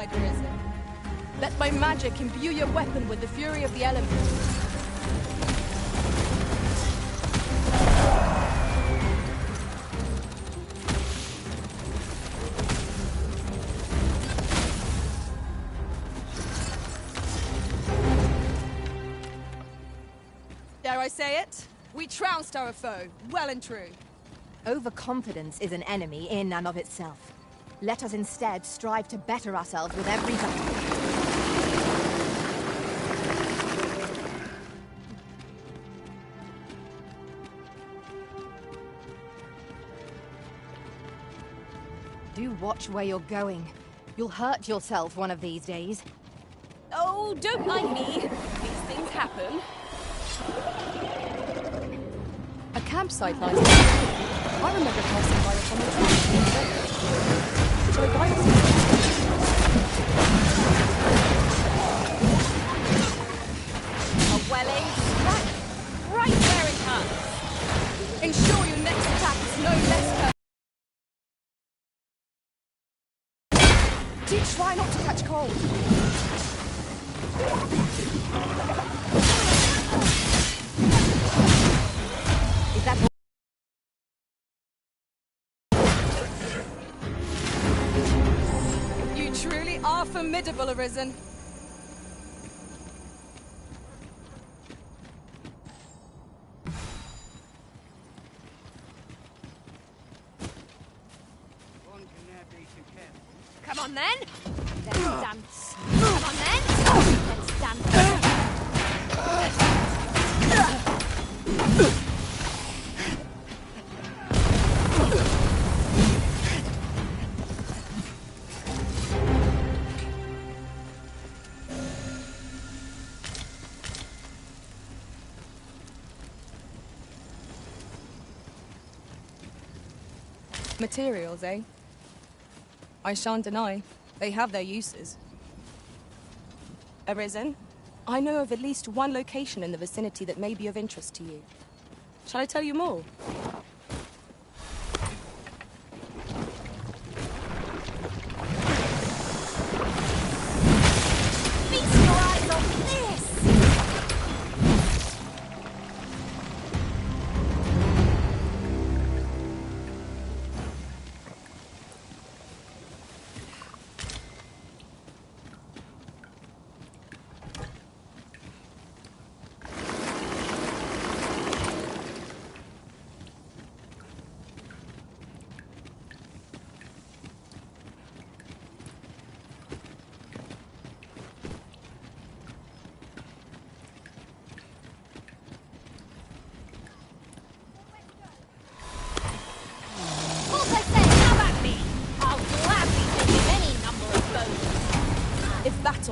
terrified, Risen. Let my magic imbue your weapon with the fury of the elements. Dare I say it? We trounced our foe, well and true. Overconfidence is an enemy in and of itself. Let us instead strive to better ourselves with every battle. Do watch where you're going. You'll hurt yourself one of these days. Oh, don't mind me. These things happen. A campsite lies next door. I remember passing by it on the train. Shall I guide us? A welling strike right where it hurts. Ensure your next attack is no less Do try not to catch cold. Is that all? You truly are formidable, Arisen. Come on then! Let's dance. Come on then! Let's dance. Materials, eh? I shan't deny, they have their uses. Arisen, I know of at least one location in the vicinity that may be of interest to you. Shall I tell you more? Feast your eyes on this!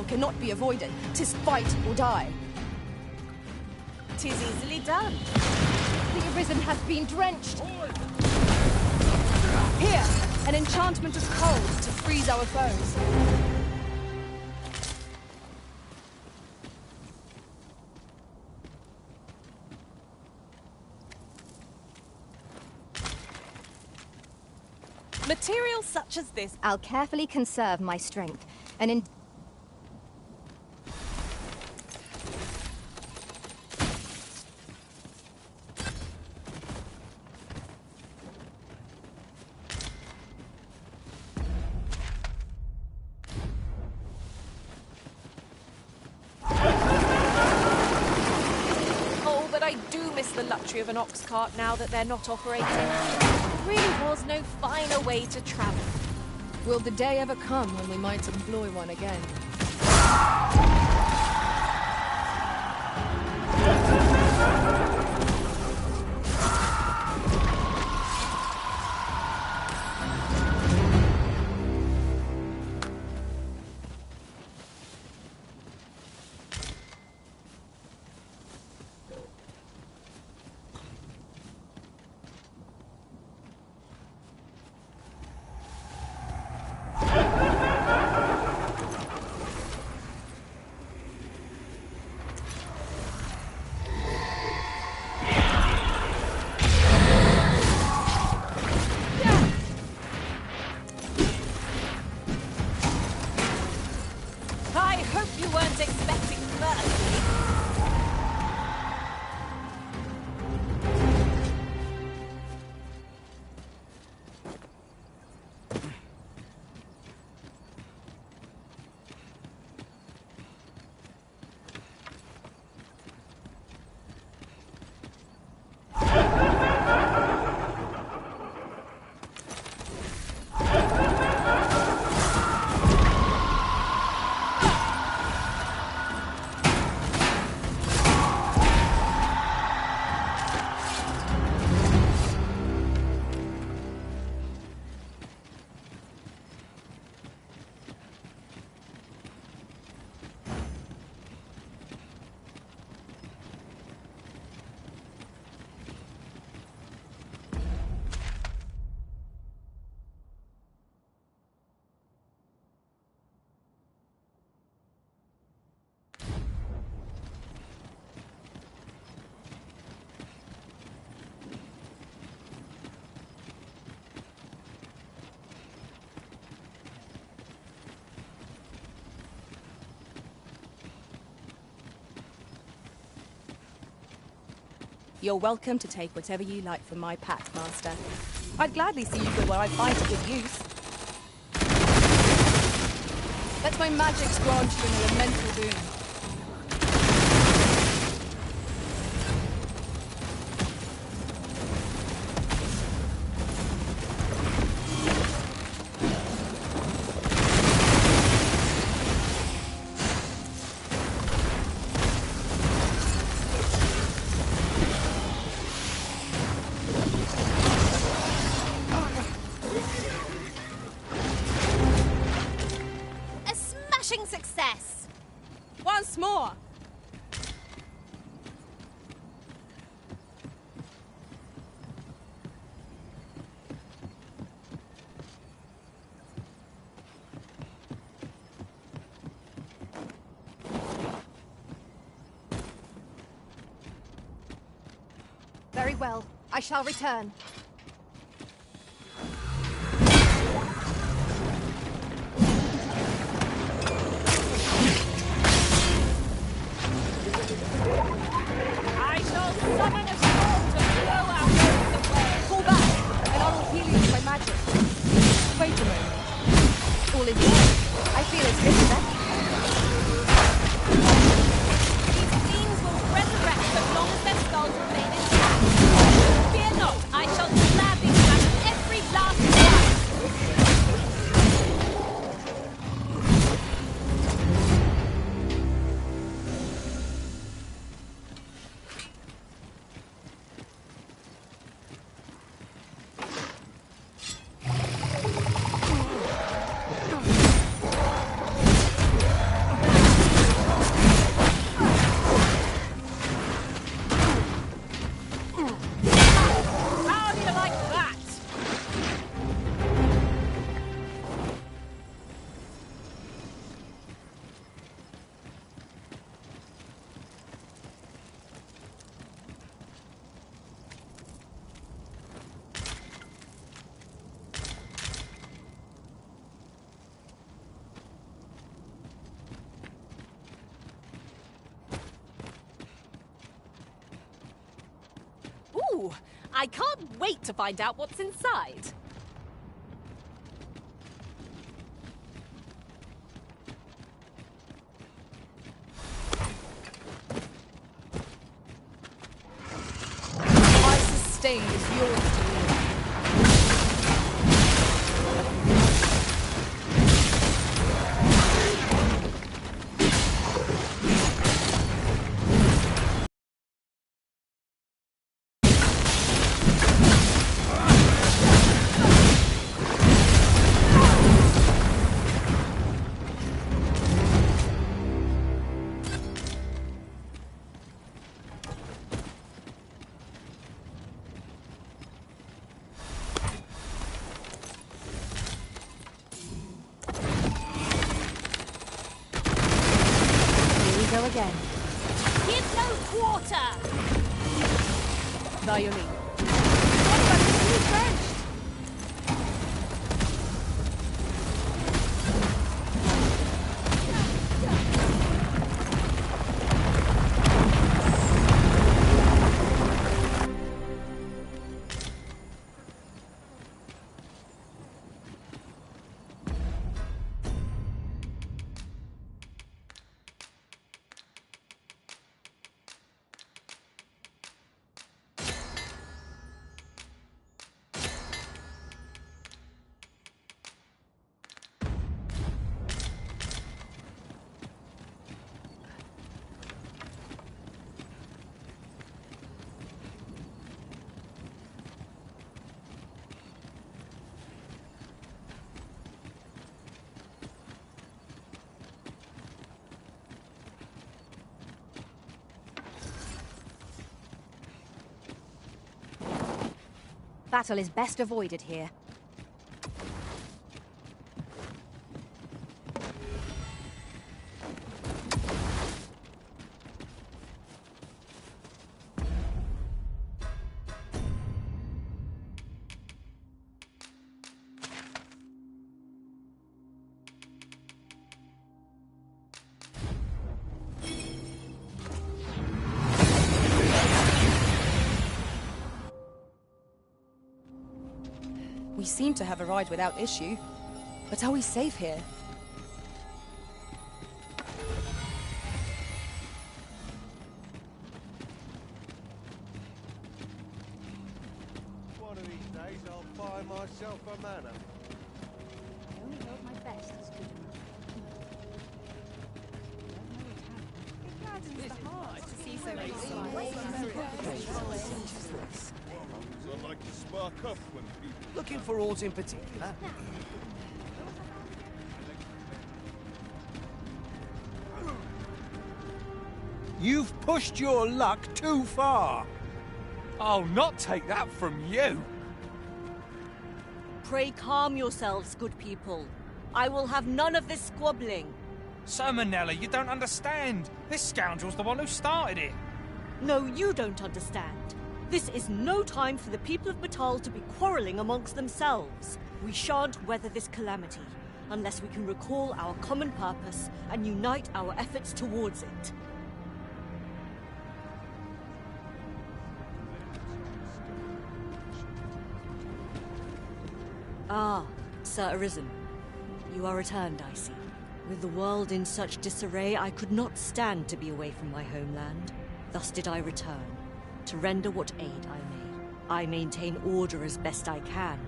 Cannot be avoided. 'Tis fight or die. 'Tis easily done. The Arisen has been drenched. Here, an enchantment of cold to freeze our foes. Materials such as this. I'll carefully conserve my strength, and in the luxury of an ox cart now that they're not operating. There really was no finer way to travel. Will the day ever come when we might employ one again? hope you weren't expecting mercy. You're welcome to take whatever you like from my pack, Master. I'd gladly see you go where I find it with use. Let my magics grant you an elemental boon. Success! Once more! Very well. I shall return. Summon a storm to blow our boats away! Fall back, and I will heal you with my magic. Wait a moment. All is well. I feel as good as ever. These fiends will resurrect as long as their skulls remain intact. Fear not, I shall gladly smash every last one! Ooh, I can't wait to find out what's inside. My sustain is yours to lead. Go again. Give no quarter! By your leave. Battle is best avoided here. We seem to have arrived without issue. But are we safe here? One of these days I'll buy myself a manor. I only hope my best is good enough. It gladdens the heart to see so many I like to spark up when people... Looking for aught in particular? You've pushed your luck too far. I'll not take that from you. Pray calm yourselves, good people. I will have none of this squabbling. Sir Manella, you don't understand. This scoundrel's the one who started it. No, you don't understand. This is no time for the people of Batal to be quarrelling amongst themselves. We shan't weather this calamity unless we can recall our common purpose and unite our efforts towards it. Ah, Sir Arisen. You are returned, I see. With the world in such disarray, I could not stand to be away from my homeland. Thus did I return, to render what aid I may. I maintain order as best I can.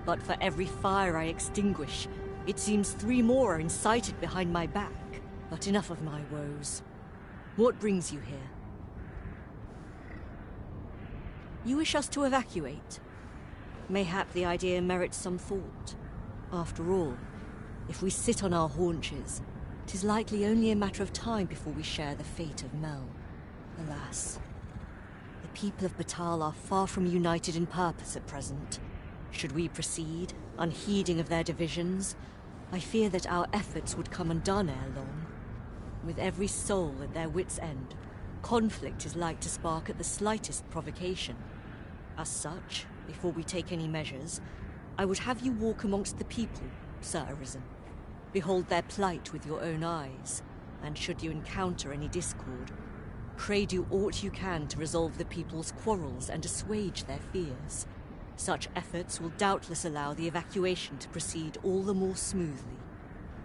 But for every fire I extinguish, it seems 3 more are incited behind my back. But enough of my woes. What brings you here? You wish us to evacuate? Mayhap the idea merits some thought. After all, if we sit on our haunches, 'tis likely only a matter of time before we share the fate of Mel. Alas, the people of Batal are far from united in purpose at present. Should we proceed, unheeding of their divisions, I fear that our efforts would come undone ere long. With every soul at their wits' end, conflict is like to spark at the slightest provocation. As such, before we take any measures, I would have you walk amongst the people, Sir Arisen. Behold their plight with your own eyes, and should you encounter any discord, pray do aught you can to resolve the people's quarrels and assuage their fears. Such efforts will doubtless allow the evacuation to proceed all the more smoothly.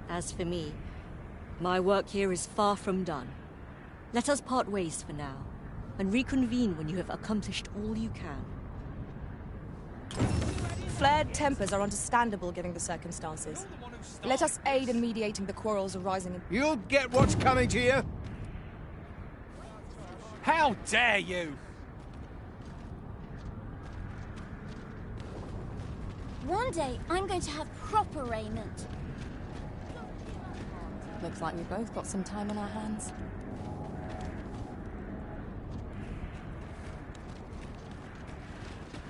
As for me, my work here is far from done. Let us part ways for now, and reconvene when you have accomplished all you can. Flared tempers are understandable given the circumstances. Let us aid in mediating the quarrels arising in... You'll get what's coming to you. How dare you! One day, I'm going to have proper raiment. Looks like we've both got some time on our hands.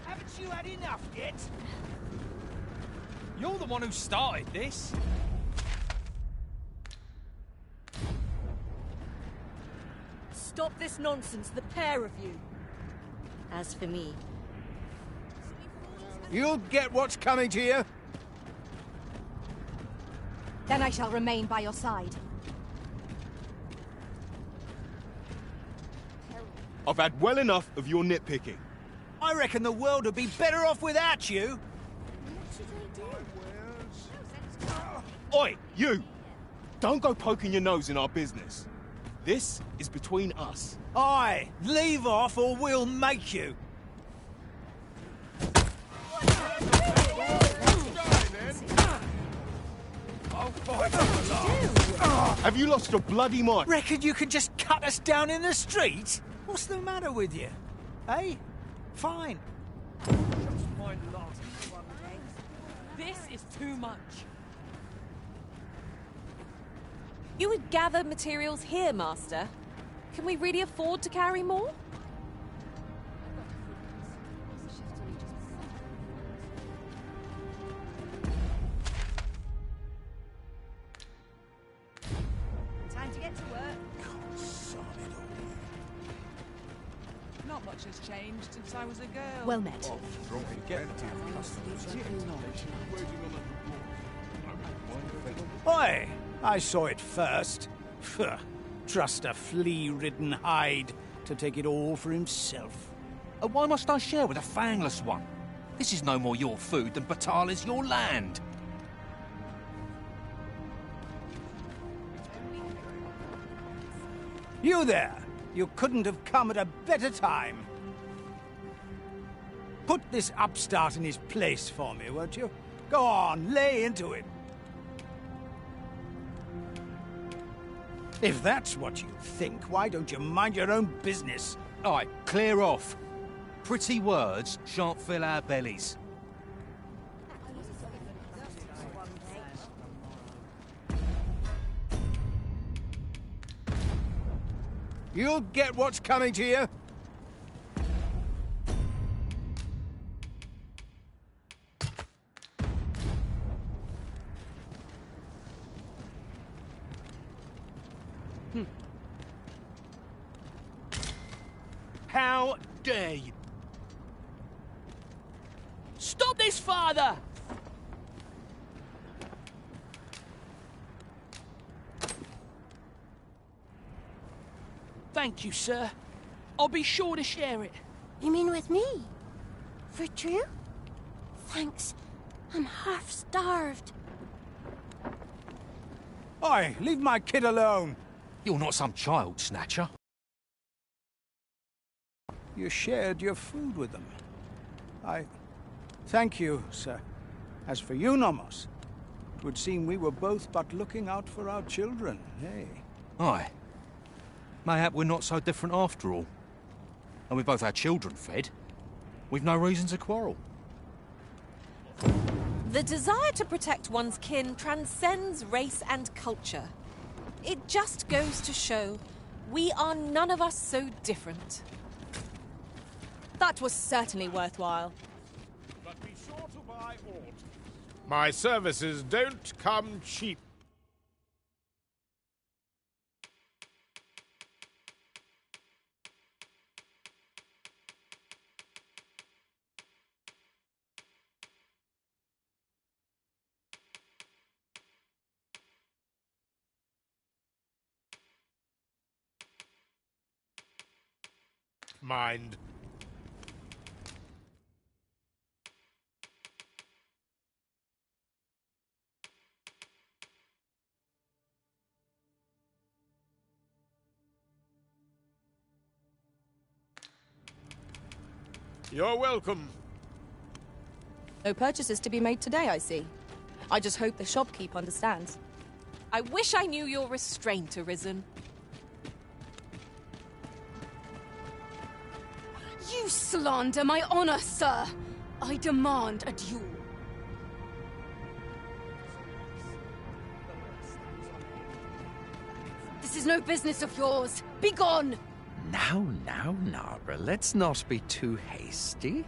Haven't you had enough yet? You're the one who started this. Stop this nonsense, the pair of you. As for me, You'll get what's coming to you. Then I shall remain by your side. I've had well enough of your nitpicking. I reckon the world would be better off without you. Oi, you! Don't go poking your nose in our business. This is between us. Aye, leave off or we'll make you. Have you lost your bloody mind? Reckon you can just cut us down in the street? What's the matter with you? Eh? Fine. This is too much. You would gather materials here, Master. Can we really afford to carry more? get to work. Not much has changed since I was a girl. Well met. Oi! I saw it first. Phew. Trust a flea-ridden hide to take it all for himself. Why must I share with a fangless one? This is no more your food than Batal is your land. You there! You couldn't have come at a better time. Put this upstart in his place for me, won't you? Go on, lay into it. If that's what you think, why don't you mind your own business? All right, clear off. Pretty words shan't fill our bellies. You'll get what's coming to you. How dare you? Stop this, father! Thank you, sir. I'll be sure to share it. You mean with me? For true? Thanks. I'm half starved. Oi, leave my kid alone. You're not some child snatcher. You shared your food with them. I thank you, sir. As for you, Nomos, it would seem we were both but looking out for our children, hey? Aye. Mayhap we're not so different after all. And with both our children fed, we've no reason to quarrel. The desire to protect one's kin transcends race and culture. It just goes to show we are none of us so different. That was certainly worthwhile. But be sure to buy aught. My services don't come cheap. Mind. You're welcome. No purchases to be made today, I see. I just hope the shopkeep understands. I wish I knew your restraint, Arisen. You slander my honor, sir! I demand a duel. This is no business of yours. Be gone! Now, Nara, let's not be too hasty.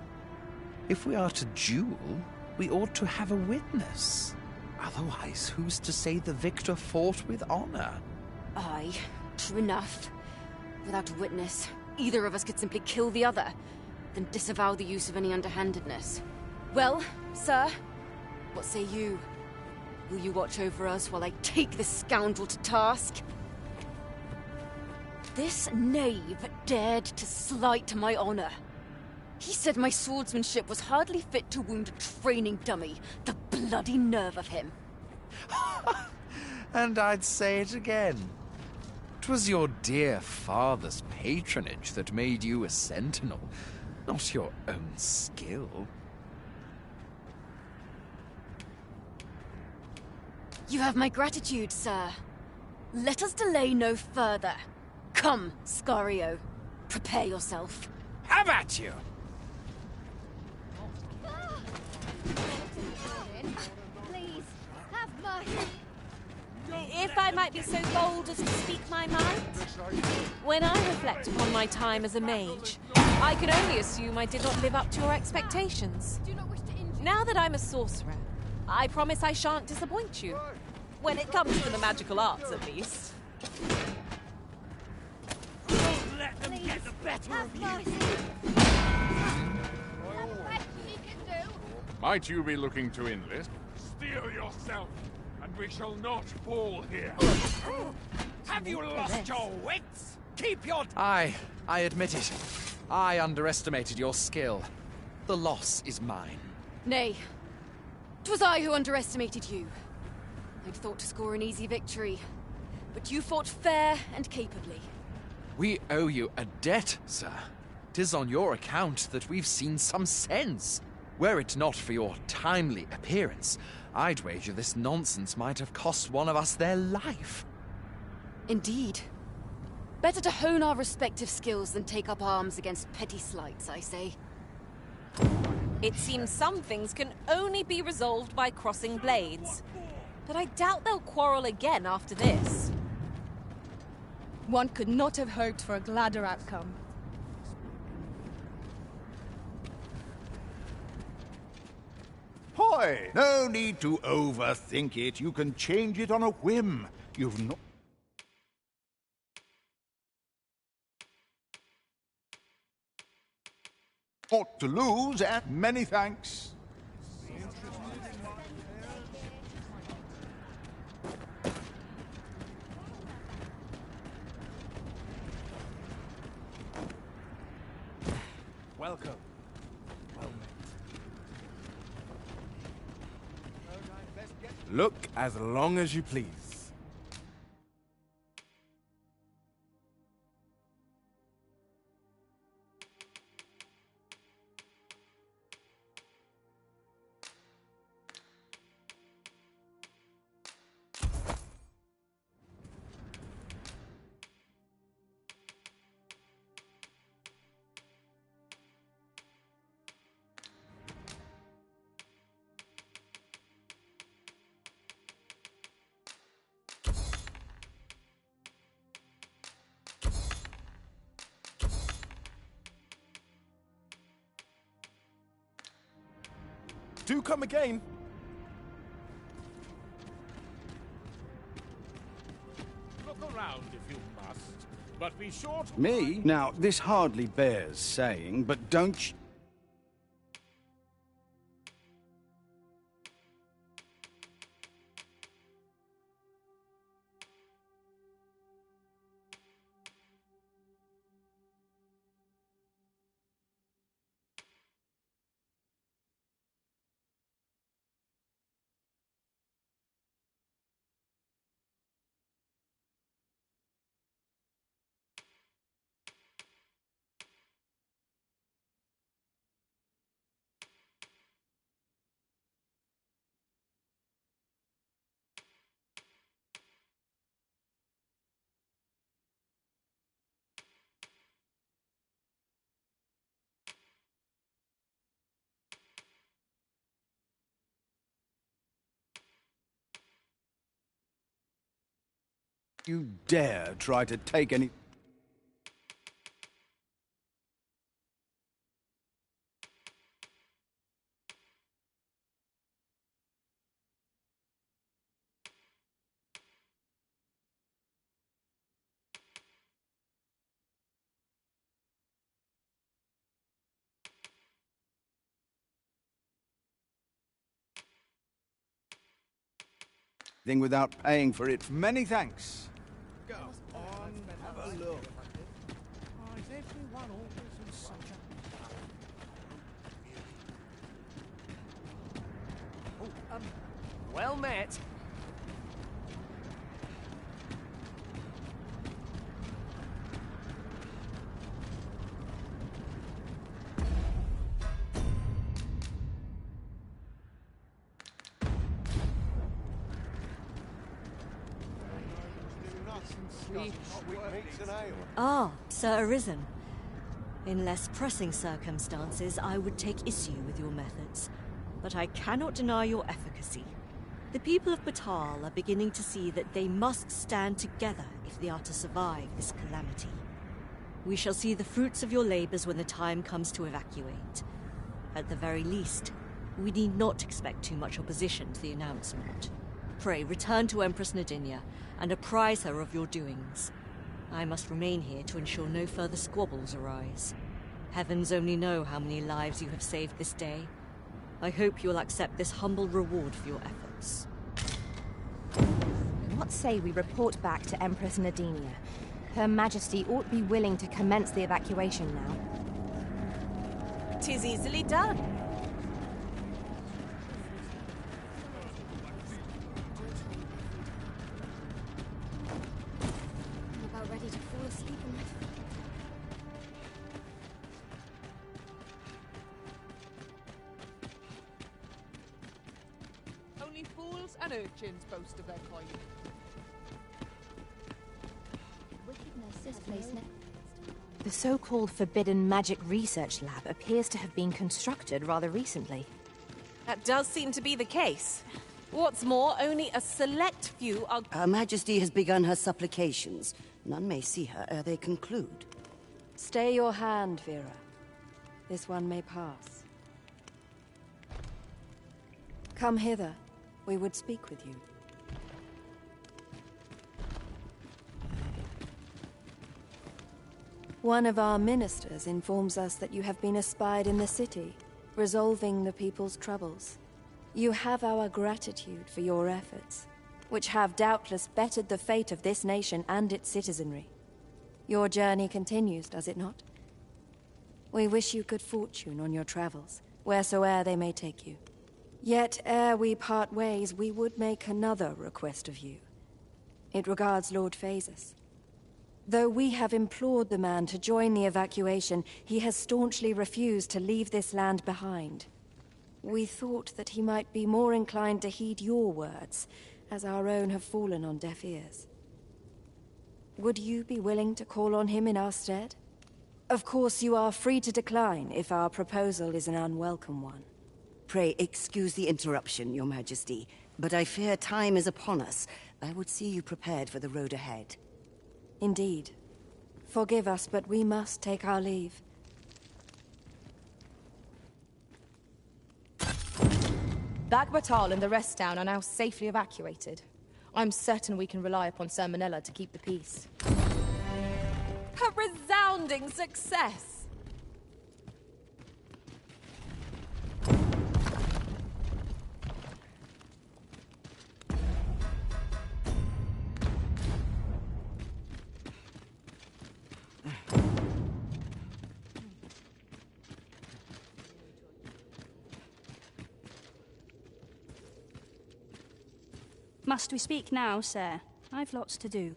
If we are to duel, we ought to have a witness. Otherwise, who's to say the victor fought with honor? Aye, true enough. Without a witness, either of us could simply kill the other, then disavow the use of any underhandedness. Well, sir, what say you? Will you watch over us while I take this scoundrel to task? This knave dared to slight my honor. He said my swordsmanship was hardly fit to wound a training dummy. The bloody nerve of him. And I'd say it again. 'Twas your dear father's patronage that made you a sentinel, not your own skill. You have my gratitude, sir. Let us delay no further. Come, Scario. Prepare yourself. Have at you! Please, have mercy. If I might be so bold as to speak my mind, when I reflect upon my time as a mage, I can only assume I did not live up to your expectations. Now that I'm a sorcerer, I promise I shan't disappoint you. When it comes to the magical arts, at least. Don't let them get the better of you! Might you be looking to enlist? Steel yourself, and we shall not fall here. Have you lost your wits? Keep your... I admit it. I underestimated your skill. The loss is mine. Nay. 'Twas I who underestimated you. I'd thought to score an easy victory, but you fought fair and capably. We owe you a debt, sir. 'Tis on your account that we've seen some sense. Were it not for your timely appearance, I'd wager this nonsense might have cost one of us their life. Indeed. Better to hone our respective skills than take up arms against petty slights, I say. It seems some things can only be resolved by crossing blades. But I doubt they'll quarrel again after this. One could not have hoped for a gladder outcome. Hoy! No need to overthink it. You can change it on a whim. You've not... Ought to lose, and many thanks. Welcome. Well met. Look as long as you please. Do come again. Look around if you must, but be sure to... Me? Now, this hardly bears saying, but don't... You dare try to take any... thing without paying for it. Many thanks. Go on, have a look. Oh, is everyone always in such a... Well met. Ah, Sir Arisen. In less pressing circumstances, I would take issue with your methods, but I cannot deny your efficacy. The people of Batal are beginning to see that they must stand together if they are to survive this calamity. We shall see the fruits of your labors when the time comes to evacuate. At the very least, we need not expect too much opposition to the announcement. Pray, return to Empress Nadinia and apprise her of your doings. I must remain here to ensure no further squabbles arise. Heavens only know how many lives you have saved this day. I hope you'll accept this humble reward for your efforts. What say we report back to Empress Nadinia? Her Majesty ought be willing to commence the evacuation now. 'Tis easily done. I'm about ready to fall asleep in my... Only fools and urchins boast of their coin. The so-called Forbidden Magic Research Lab appears to have been constructed rather recently. That does seem to be the case. What's more, only a select few are... Her Majesty has begun her supplications. None may see her ere they conclude. Stay your hand, Vera. This one may pass. Come hither. We would speak with you. One of our ministers informs us that you have been espied in the city, resolving the people's troubles. You have our gratitude for your efforts, which have doubtless bettered the fate of this nation and its citizenry. Your journey continues, does it not? We wish you good fortune on your travels, wheresoe'er they may take you. Yet, ere we part ways, we would make another request of you. It regards Lord Phaesus. Though we have implored the man to join the evacuation, he has staunchly refused to leave this land behind. We thought that he might be more inclined to heed your words, as our own have fallen on deaf ears. Would you be willing to call on him in our stead? Of course, you are free to decline if our proposal is an unwelcome one. Pray excuse the interruption, Your Majesty, but I fear time is upon us. I would see you prepared for the road ahead. Indeed. Forgive us, but we must take our leave. Bagbatal and the rest down are now safely evacuated. I'm certain we can rely upon Sir Manila to keep the peace. A resounding success! Must we speak now, sir? I've lots to do.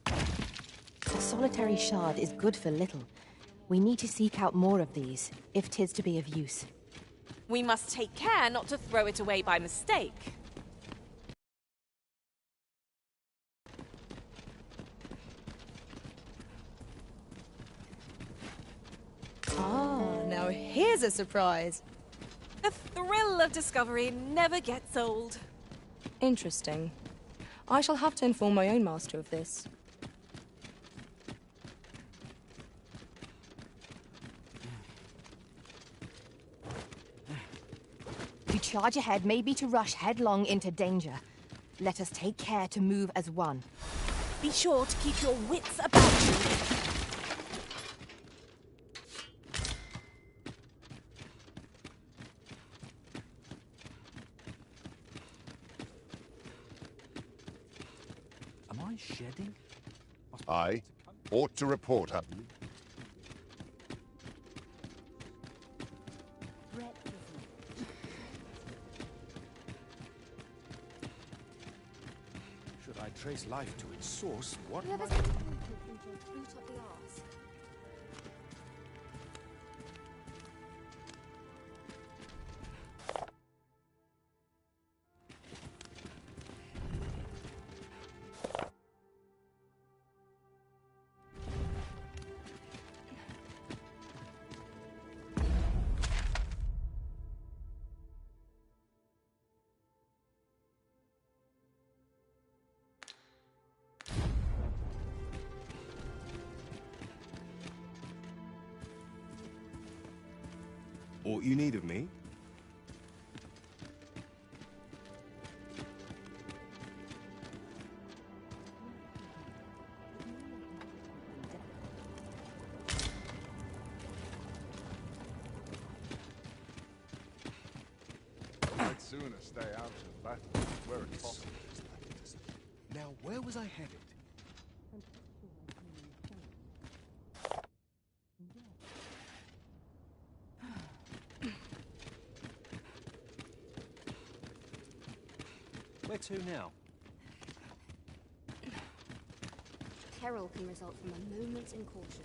A solitary shard is good for little. We need to seek out more of these, if 'tis to be of use. We must take care not to throw it away by mistake. Ah, now here's a surprise. The thrill of discovery never gets old. Interesting. I shall have to inform my own master of this. To charge ahead may be to rush headlong into danger. Let us take care to move as one. Be sure to keep your wits about you. Am I shedding? I ought to report her. Should I trace life to its source, what Whoever's might... boot up the arse. Aught you need of me? I'd sooner stay out of battle where it's possible. Now, where was I headed? Where to now? Peril can result from a moment's incaution.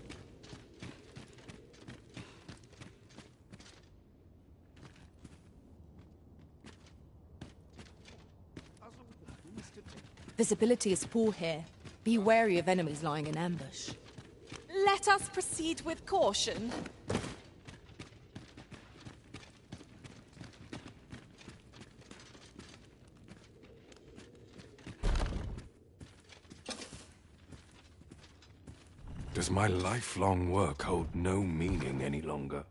Visibility is poor here. Be wary of enemies lying in ambush. Let us proceed with caution. Does my lifelong work hold no meaning any longer?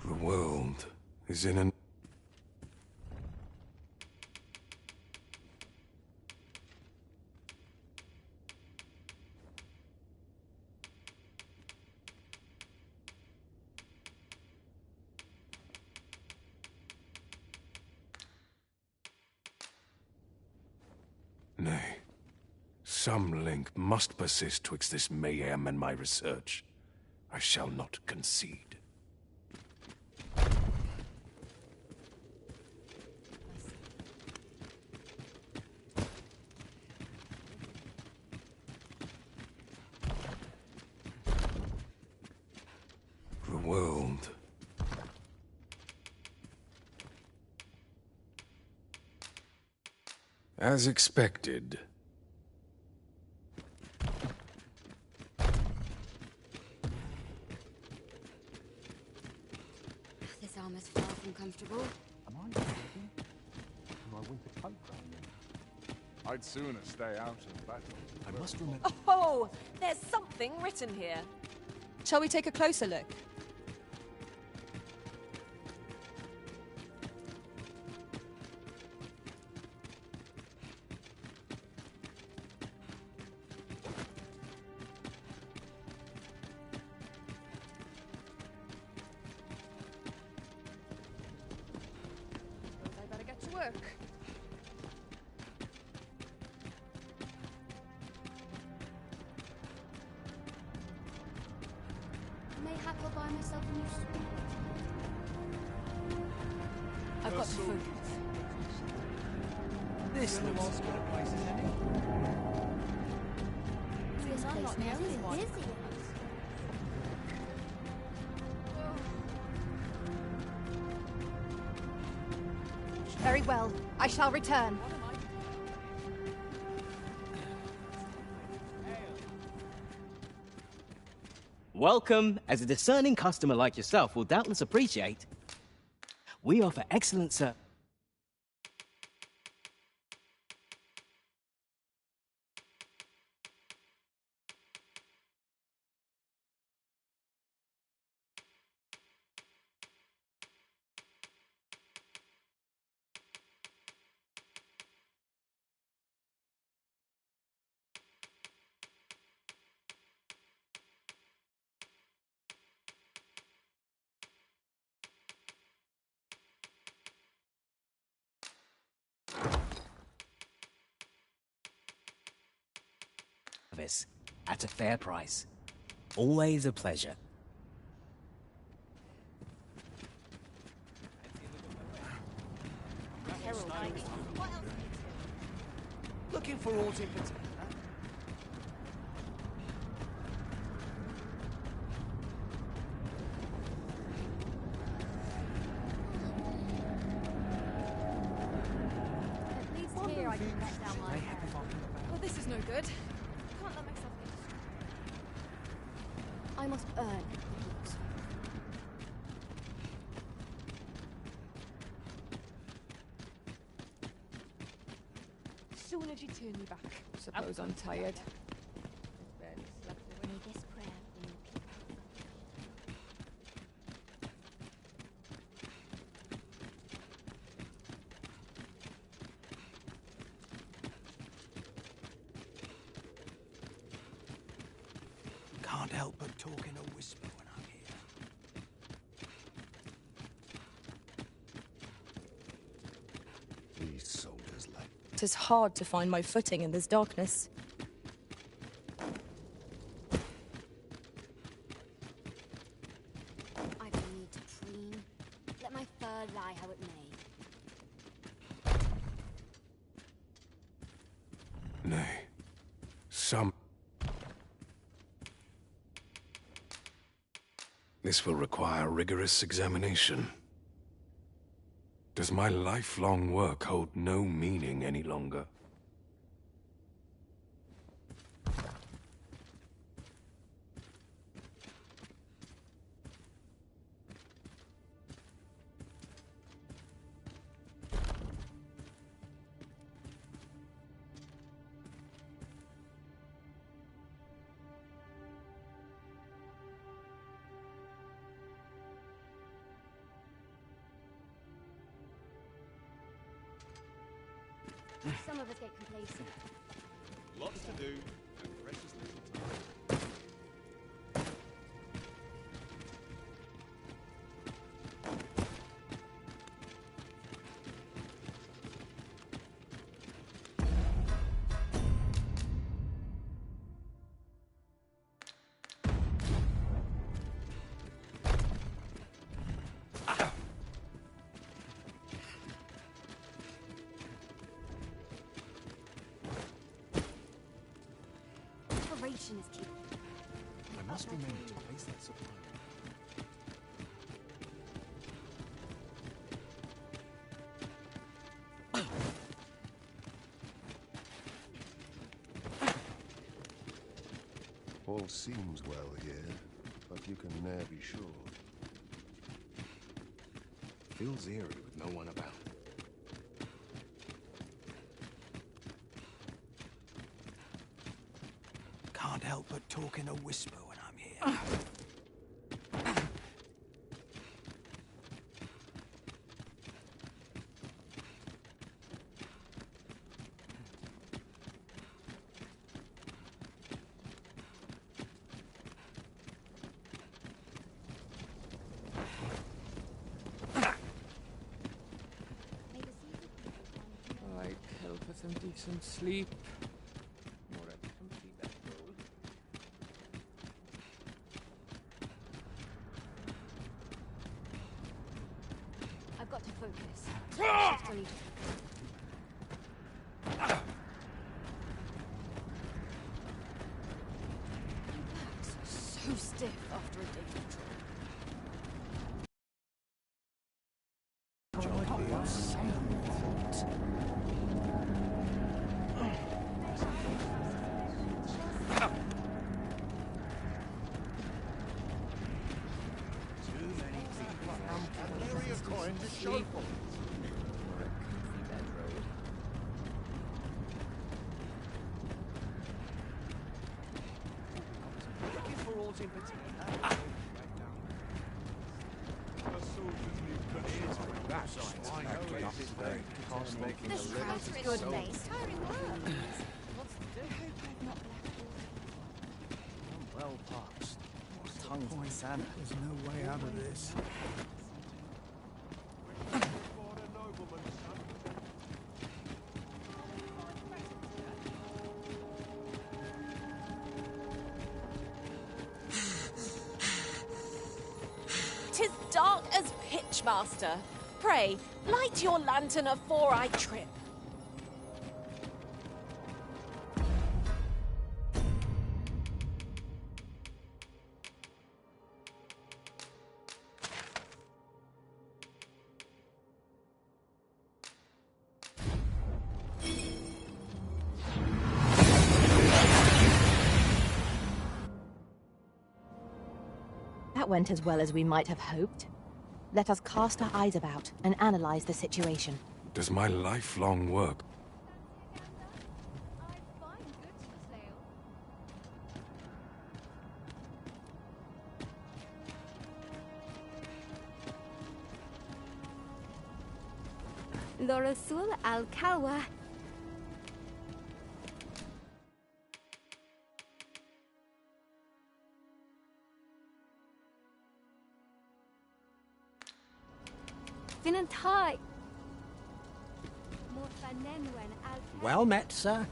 The world is in an... Nay, some link must persist twixt this mayhem and my research. I shall not concede. The world. As expected. This armor's far from comfortable. Am I ready? My winter coat I'd sooner stay out of battle. I must remember. Oh, there's something written here. Shall we take a closer look? I better get to work. Mayhap I'll buy myself a new sword. I've got to focus. This looks as good a place as any. This place now is busy. Very well. I shall return. Welcome, as a discerning customer like yourself will doubtless appreciate. We offer excellent service. At a fair price. Always a pleasure. Looking for aught in particular? At least here I can let down my hair. Well, this is no good. Can't let myself get distracted. I must earn it. soon as you turn me back. Suppose I'm tired. May this prayer bring Can't help but talk in a whisper when I'm here. These soldiers like... 'Tis hard to find my footing in this darkness. I don't need to preen. Let my fur lie how it may. Nay. Some... This will require rigorous examination. Does my lifelong work hold no meaning any longer? Some of us get complacent. Lots to do, and precious little time. Preparation is key. I must remember to place that supply. All seems well here, but you can ne'er be sure. Feels eerie with no one about. Can't help but talk in a whisper when I'm here. I'd kill for some decent sleep. Or a comfy bedroll. I've got to focus. Shift on each. So stiff after a day patrol. This crowd's good, mate. Well past. Tongues to Santa. There's no way out of this. "'Tis dark as pitch, master. Pray, light your lantern afore I trip." That went as well as we might have hoped. Let us cast our eyes about and analyze the situation. Does my lifelong work... Lorosul al-Kalwa. Vinantai. Well met, sir.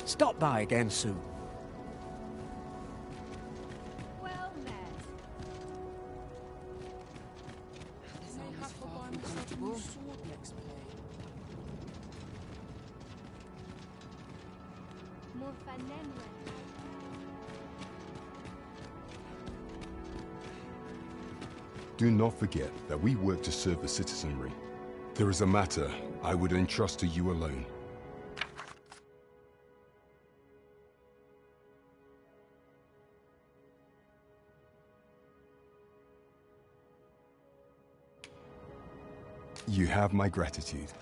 Stop by again soon. Well met. Do not forget that we work to serve the citizenry. There is a matter I would entrust to you alone. You have my gratitude.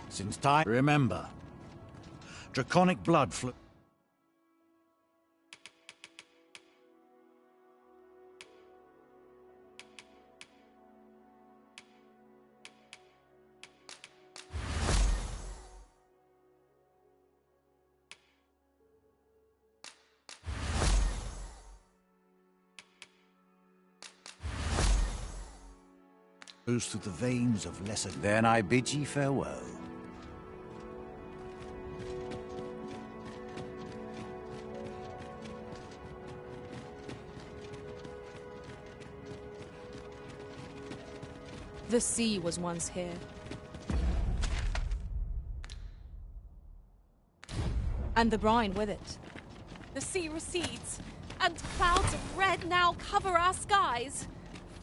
Since time... Remember, draconic blood flow... goes through the veins of lesser... Then I bid ye farewell. The sea was once here. And the brine with it. The sea recedes, and clouds of red now cover our skies.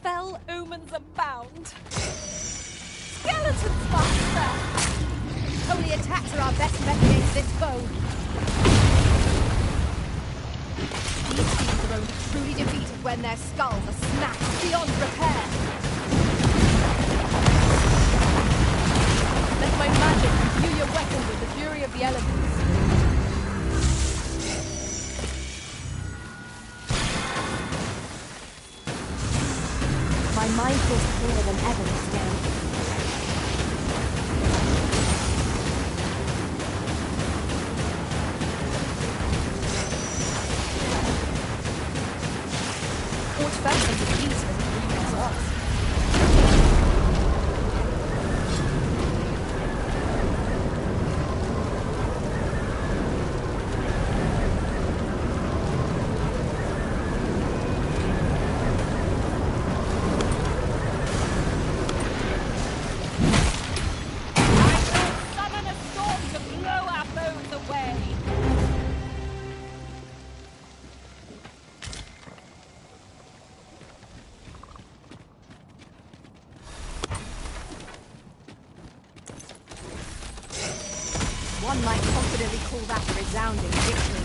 Fell omens abound. Skeletons, master! Holy attacks are our best met against this foe. These fiends are only truly defeated when their skulls are smashed beyond repair. Let my magic imbue your weapon with the fury of the elements. My mind feels clearer than ever this day. Court first and peace for the 3 years off. One might confidently call that a resounding victory.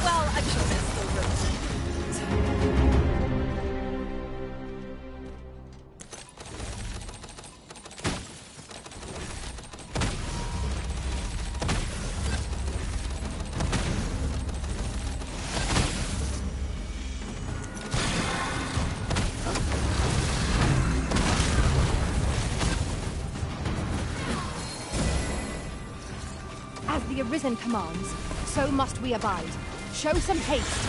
Well, I'm sure there's still As the Arisen commands, so must we abide. Show some haste.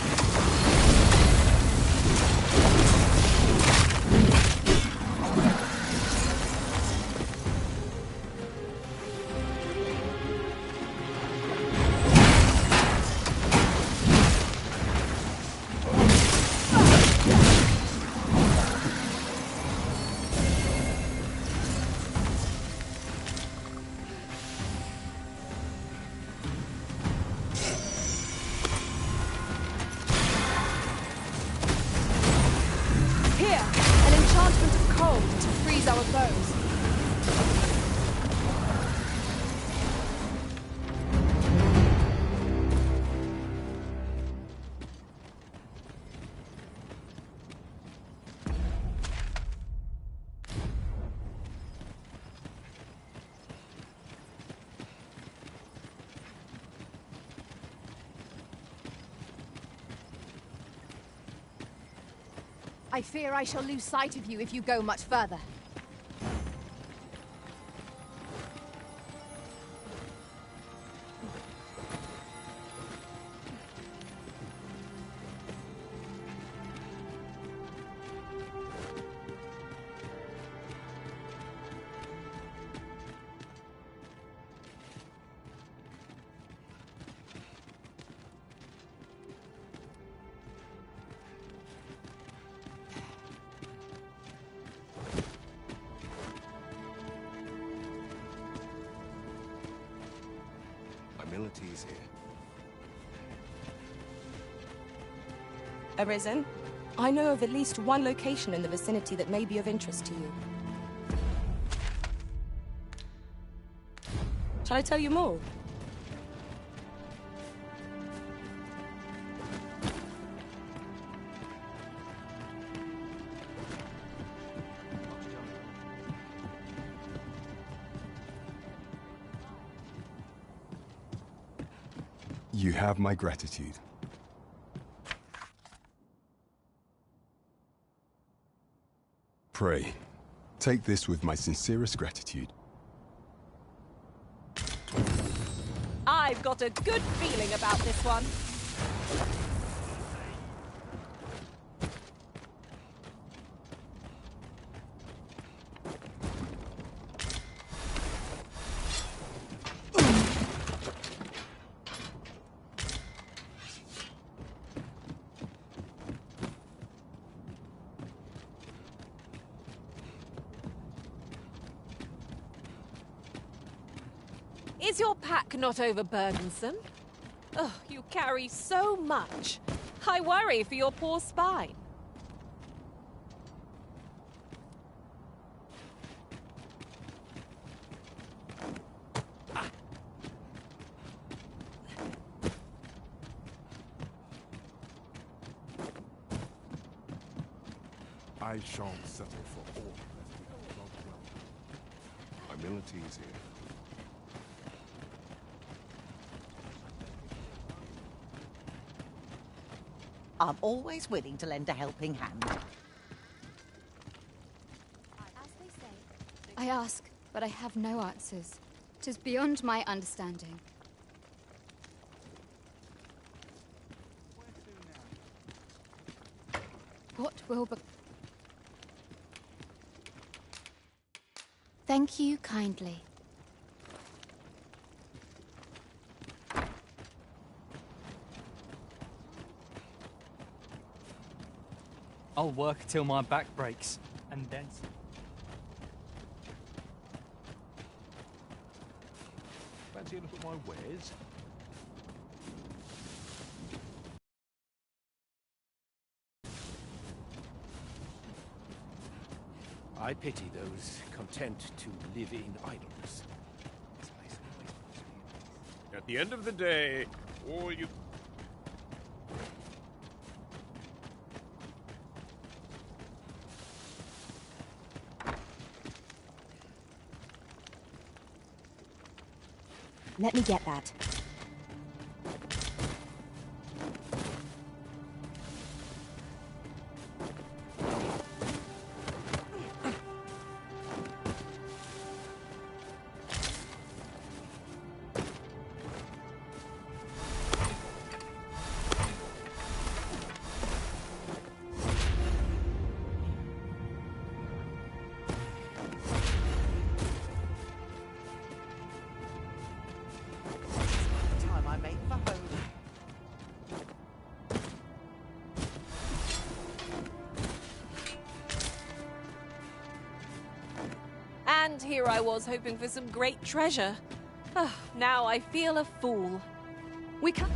I fear I shall lose sight of you if you go much further. Humility's here. Arisen, I know of at least one location in the vicinity that may be of interest to you. Shall I tell you more? You have my gratitude. Pray, take this with my sincerest gratitude. I've got a good feeling about this one. Is your pack not overburdensome? Oh, you carry so much. I worry for your poor spine. I shan't settle for all. Humility's here. I'm always willing to lend a helping hand. I ask, but I have no answers. 'Tis beyond my understanding. What will be... Thank you kindly. I'll work till my back breaks, and then... Fancy a look at my wares? I pity those content to live in idleness. At the end of the day, all you... Let me get that. Time I made for home. And here I was hoping for some great treasure. Ah, now I feel a fool. We can.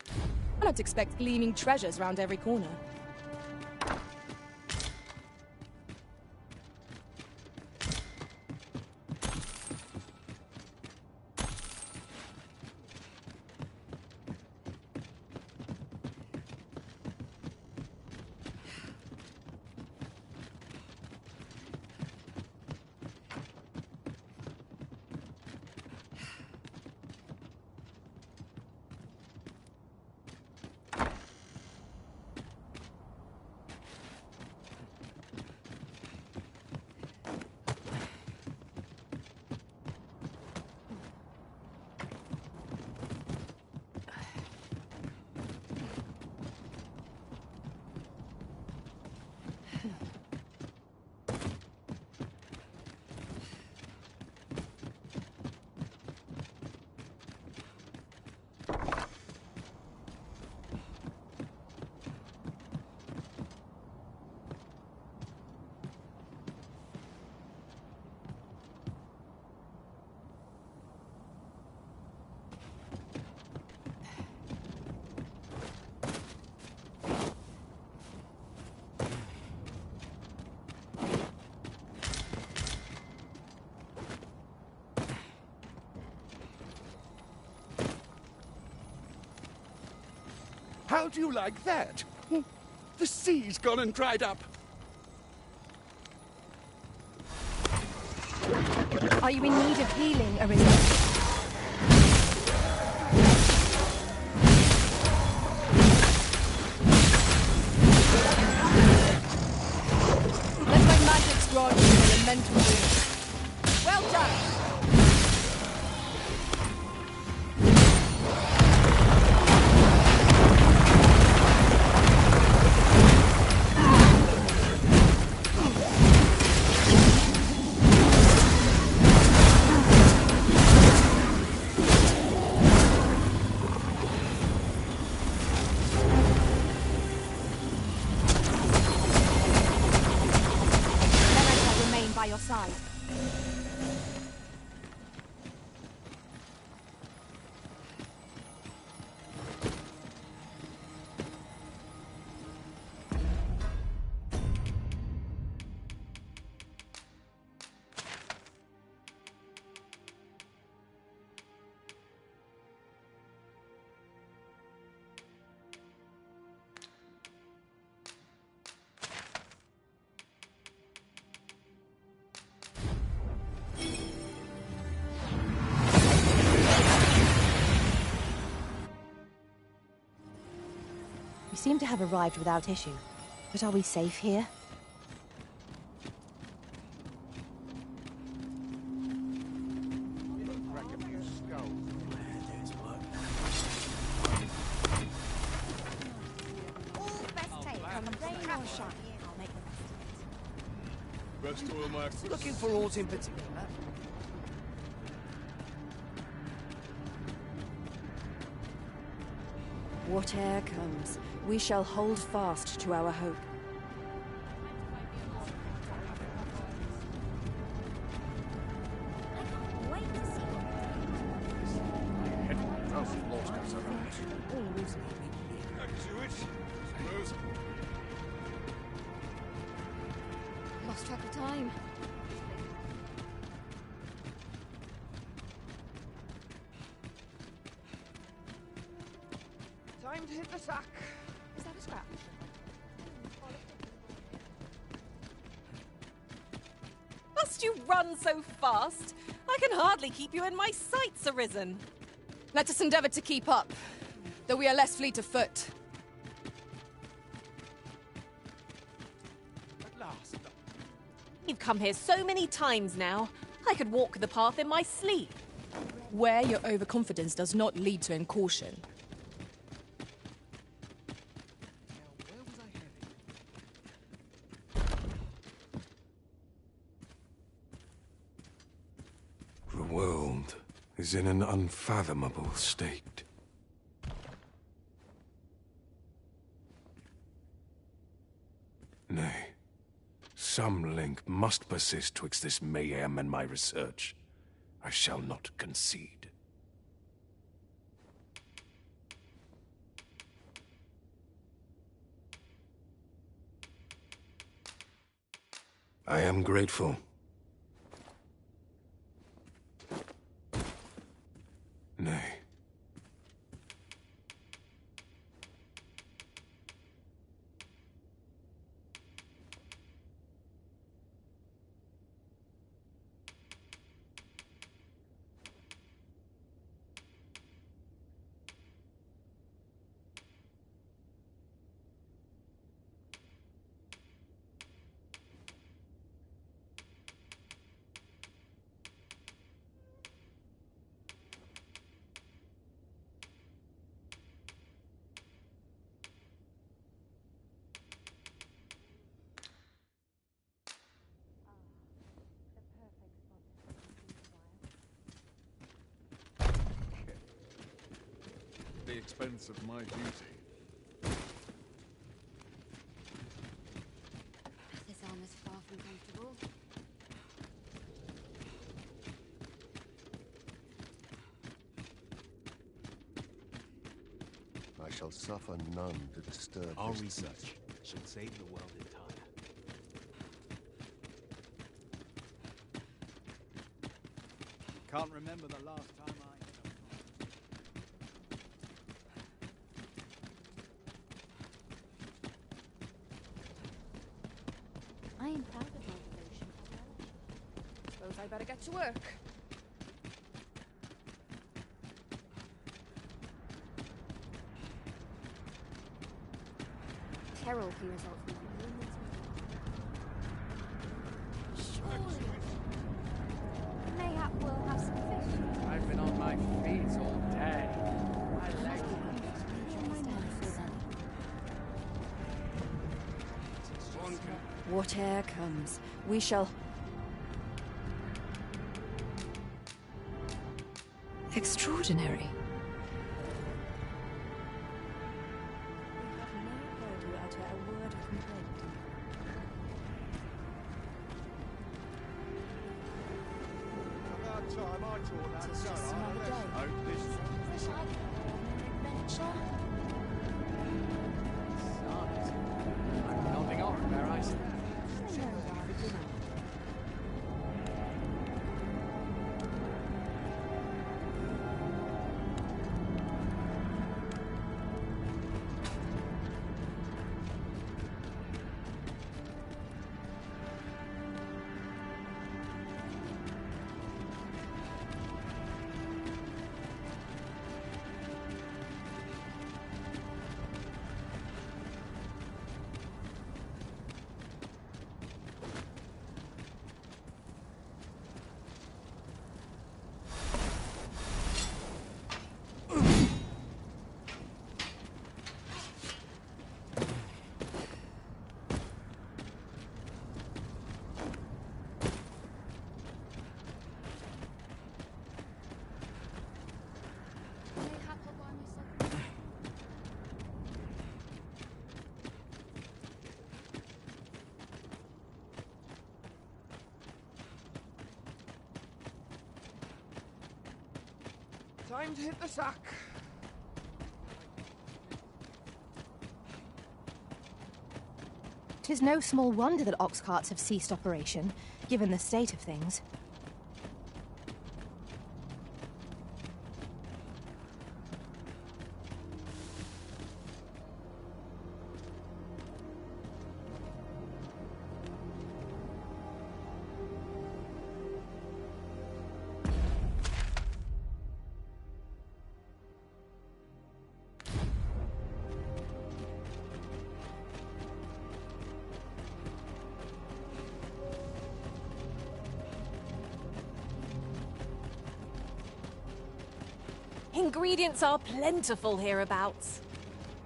I don't expect gleaming treasures round every corner. How do you like that? The sea's gone and dried up. Are you in need of healing, Arisen? Let my magic grant you an elemental wound. Well done! By your side. We seem to have arrived without issue. But are we safe here? Looking for aught in particular? Whate'er comes, we shall hold fast to our hope. Lost track of time. Time to hit the sack. Is that a scrap? run so fast. I can hardly keep you in my sights, Arisen. Let us endeavor to keep up, though we are less fleet of foot. At last. You've come here so many times now. I could walk the path in my sleep. Where your overconfidence does not lead to caution. The world is in an unfathomable state. Nay, some link must persist twixt this mayhem and my research. I shall not concede. I am grateful. Nay. The expense of my duty. This arm is far from comfortable. I shall suffer none to disturb Our this research should save the world entire. Can't remember the last time I am proud of my devotion. Suppose I better get to work. Terror can result from Surely. Mayhap we'll have some fish. I've been on my feet all day. My legs Whate'er comes, we shall... Extraordinary. We have never heard you utter a word of complaint. About time I taught that. It's just another day. Wish I could have an adventure. I'm nodding off where I stand. Mayhap I'll buy myself. Time to hit the sack. 'Tis no small wonder that ox carts have ceased operation, given the state of things. Ingredients are plentiful hereabouts.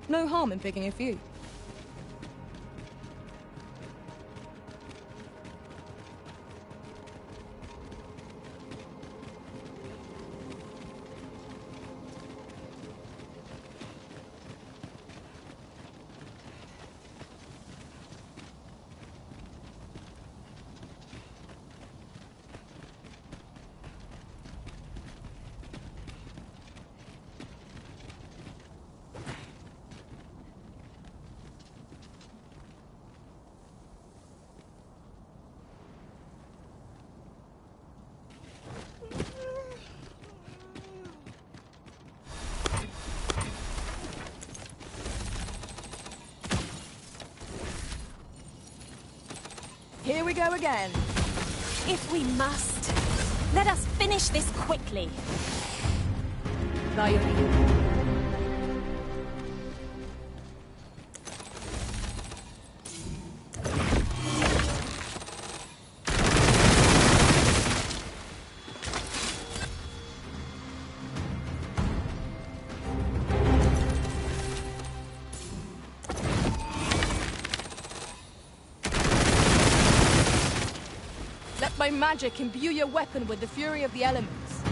No harm in picking a few. Here we go again. If we must, let us finish this quickly. Violin. Let my magic imbue your weapon with the fury of the elements.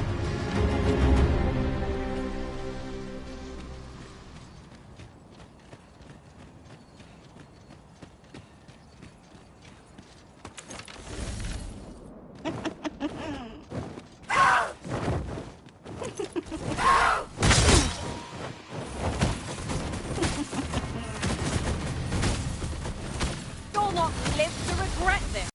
You'll not live to regret this.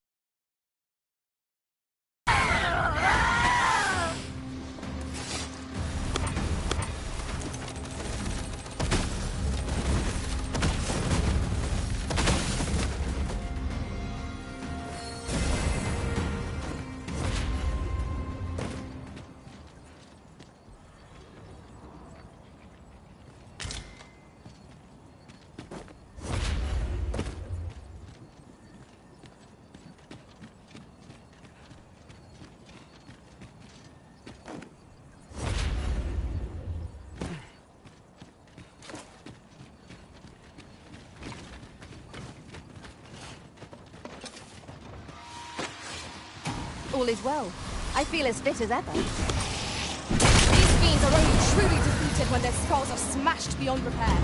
All is well. I feel as fit as ever. These fiends are only truly defeated when their skulls are smashed beyond repair.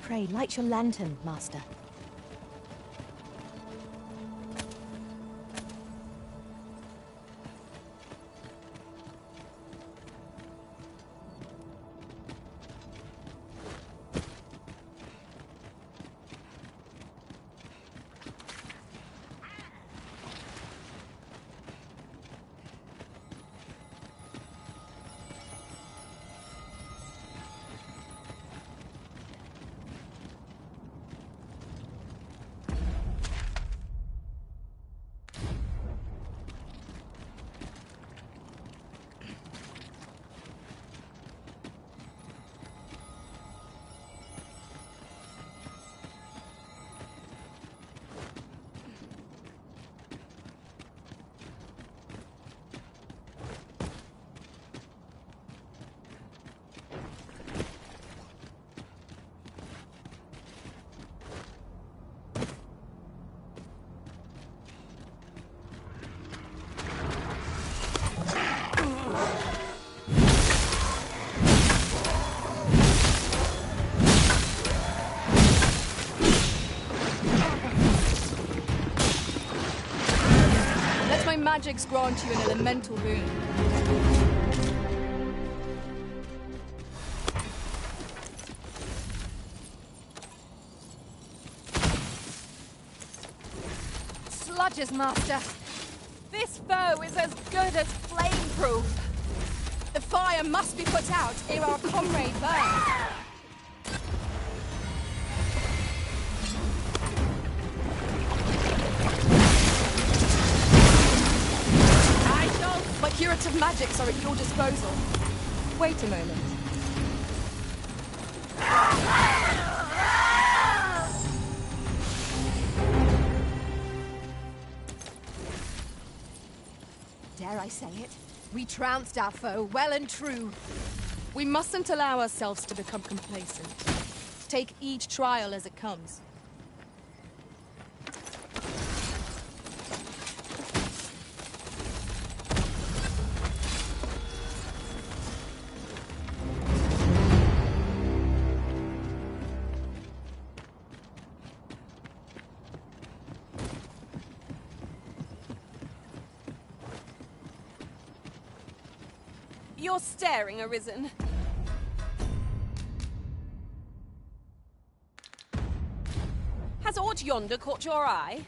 Pray, light your lantern, Master. Magics grant you an elemental boon. Sludges, Master. This foe is as good as flame-proof. The fire must be put out ere our comrade burns. My curative magics are at your disposal. Wait a moment. Dare I say it? We trounced our foe, well and true. We mustn't allow ourselves to become complacent. Take each trial as it comes. You're staring, Arisen. Has aught yonder caught your eye?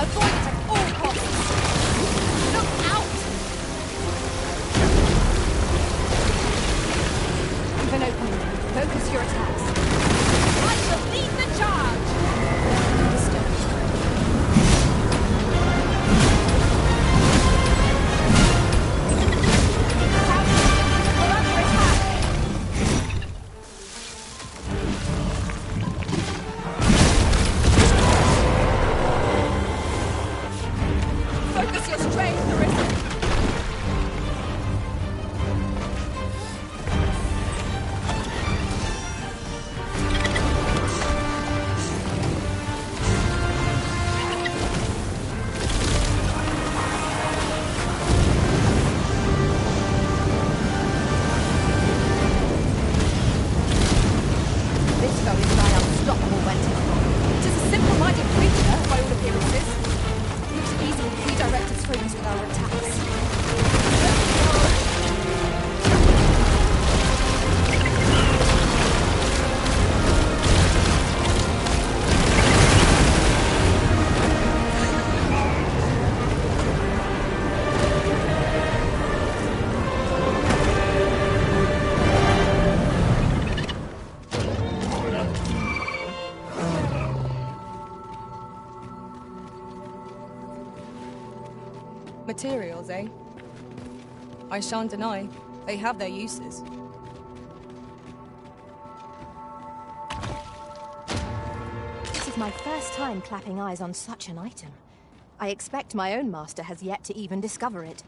Avoid it at all costs! Increase your strength, Larissa. Materials, eh? I shan't deny, they have their uses. This is my first time clapping eyes on such an item. I expect my own master has yet to even discover it.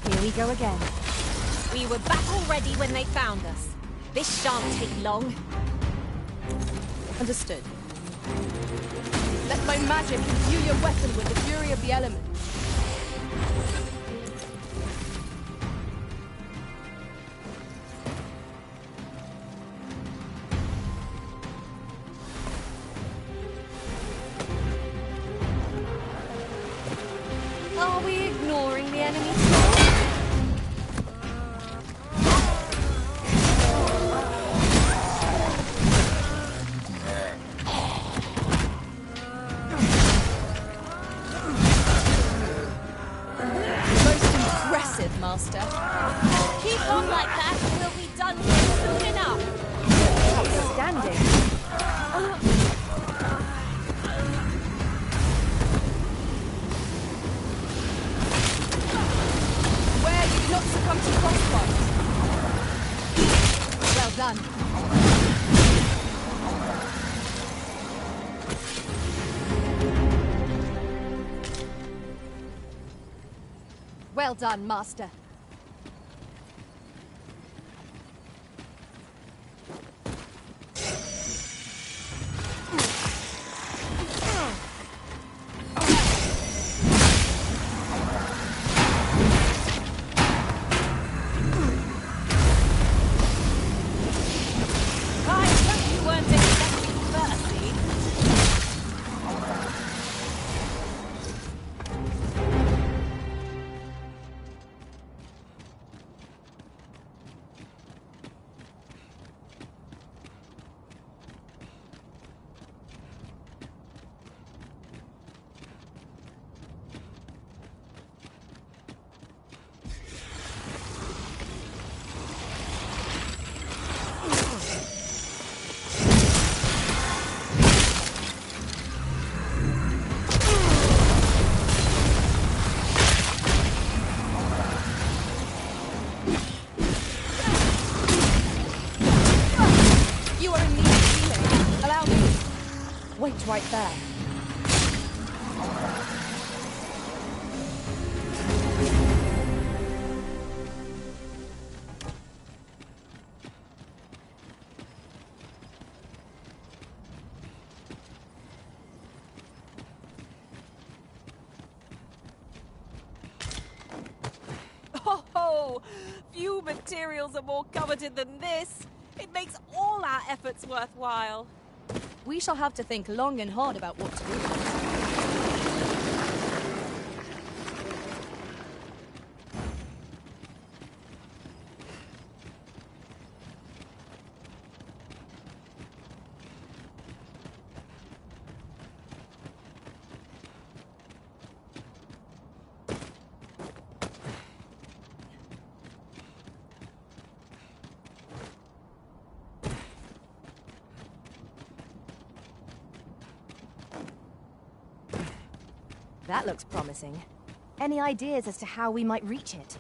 Here we go again. We were back already when they found us. This shan't take long. Understood. Let my magic imbue your weapon with the fury of the elements. Are we ignoring the enemy? Master. Keep on like that, and we'll be done here soon enough. Outstanding. Where you did not succumb to frostbite. Well done. Well done, Master. Wait right there. Oh, few materials are more coveted than this. It makes all our efforts worthwhile. We shall have to think long and hard about what to do. That looks promising. Any ideas as to how we might reach it?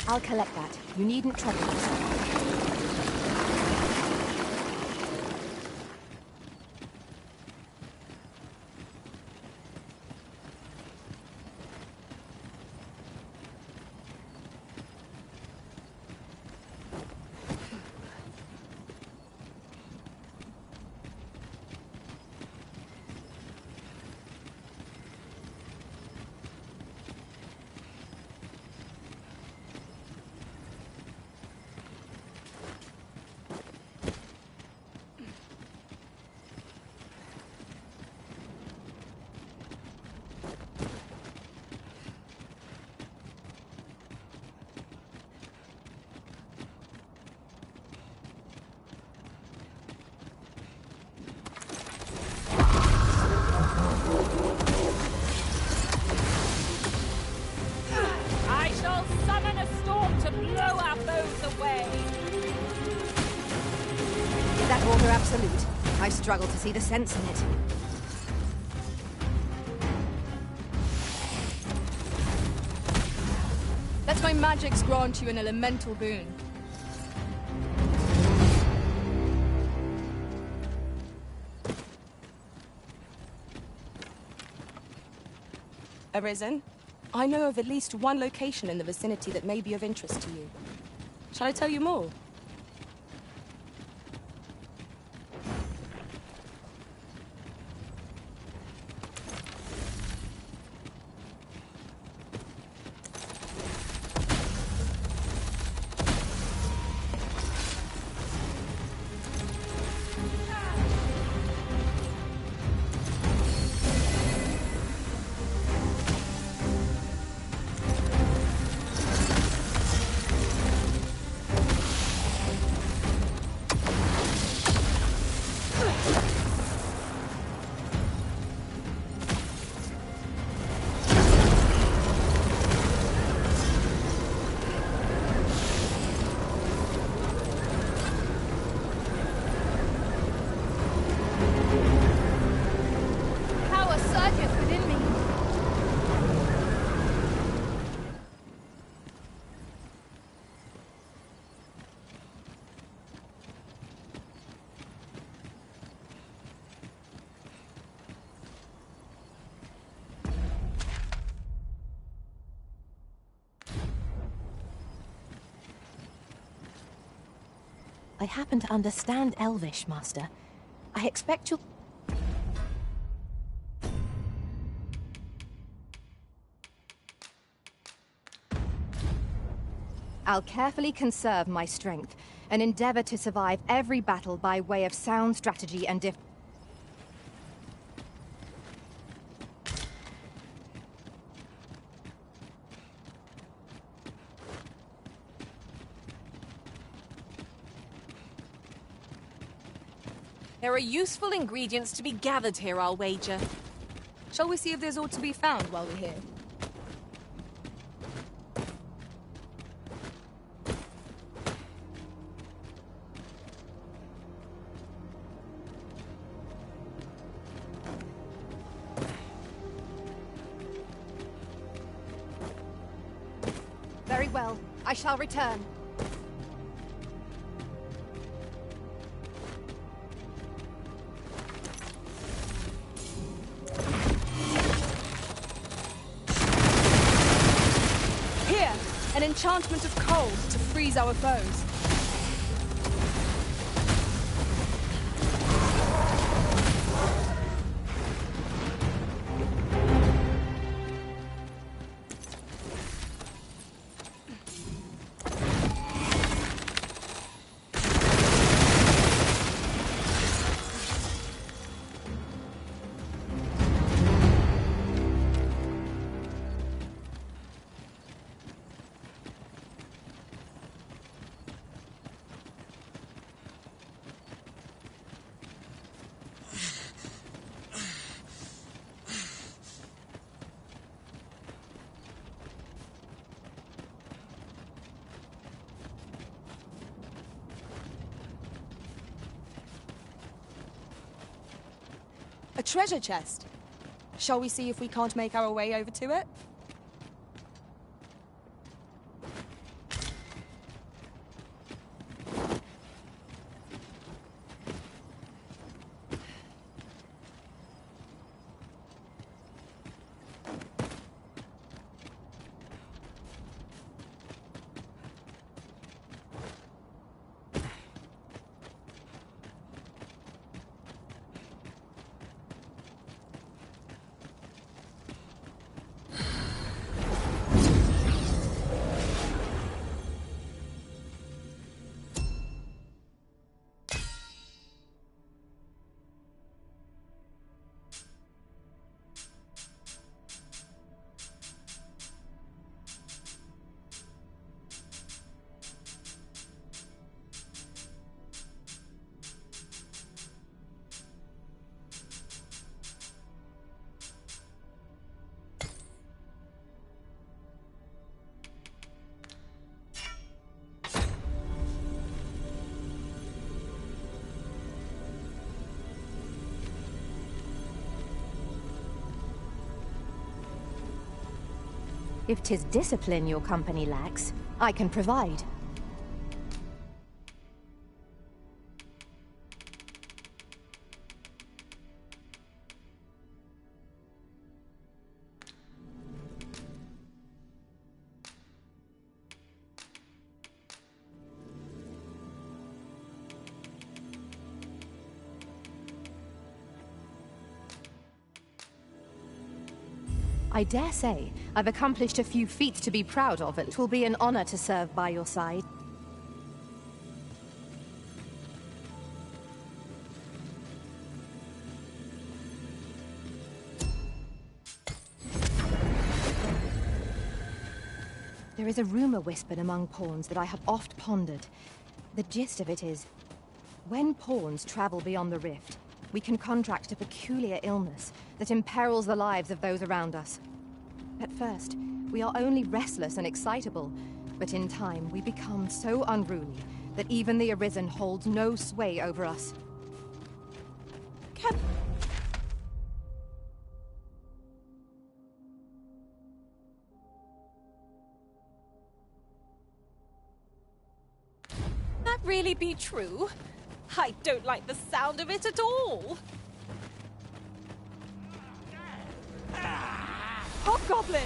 I'll collect that. You needn't trouble yourself. I struggle to see the sense in it. Let my magics grant you an elemental boon. Arisen, I know of at least one location in the vicinity that may be of interest to you. Shall I tell you more? I happen to understand Elvish, Master. I expect you'll... I'll carefully conserve my strength and endeavor to survive every battle by way of sound strategy and There are useful ingredients to be gathered here, I'll wager. Shall we see if there's aught to be found while we're here? Very well. I shall return. Here! An enchantment of cold to freeze our foes. A treasure chest. Shall we see if we can't make our way over to it? If 'tis discipline your company lacks, I can provide. I dare say I've accomplished a few feats to be proud of. It will be an honor to serve by your side. There is a rumor whispered among pawns that I have oft pondered. The gist of it is, when pawns travel beyond the rift, we can contract a peculiar illness that imperils the lives of those around us. At first, we are only restless and excitable, but in time we become so unruly that even the Arisen holds no sway over us. That really be true? I don't like the sound of it at all. Hobgoblin!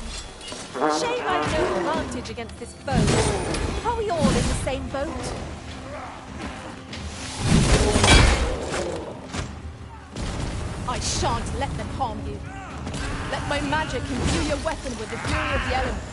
Shame I've no advantage against this foe. Are we all in the same boat? shan't let them harm you. Let my magic imbue your weapon with the fury of the elements.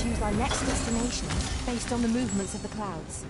Choose our next destination based on the movements of the clouds.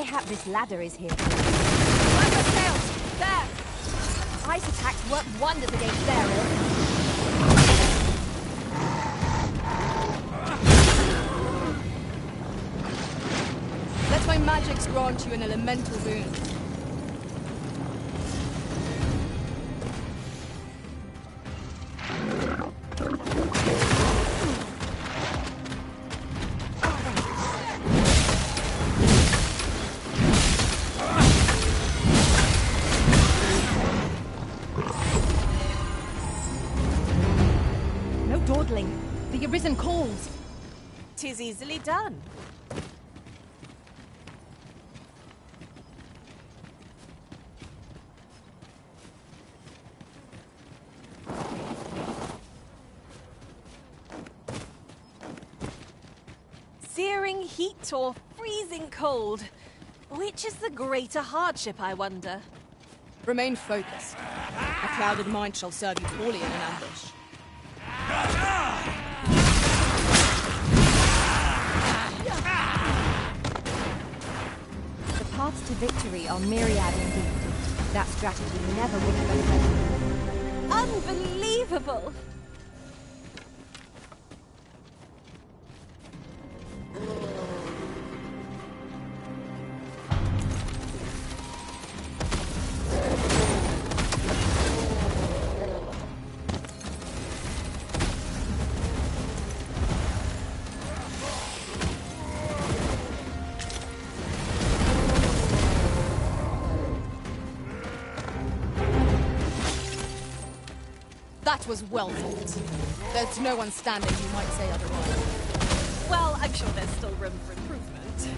Mayhap this ladder is here. Climb your sails! There! Ice attacks work wonders against their ilk. Let my magics grant you an elemental boon. No dawdling. The Arisen calls. 'Tis easily done. Searing heat or freezing cold? Which is the greater hardship, I wonder? Remain focused. A clouded mind shall serve you poorly in an ambush. The paths to victory are myriad indeed. That strategy never would have been Unbelievable! That was well fought. There's no one standing who might say otherwise. Well, I'm sure there's still room for improvement.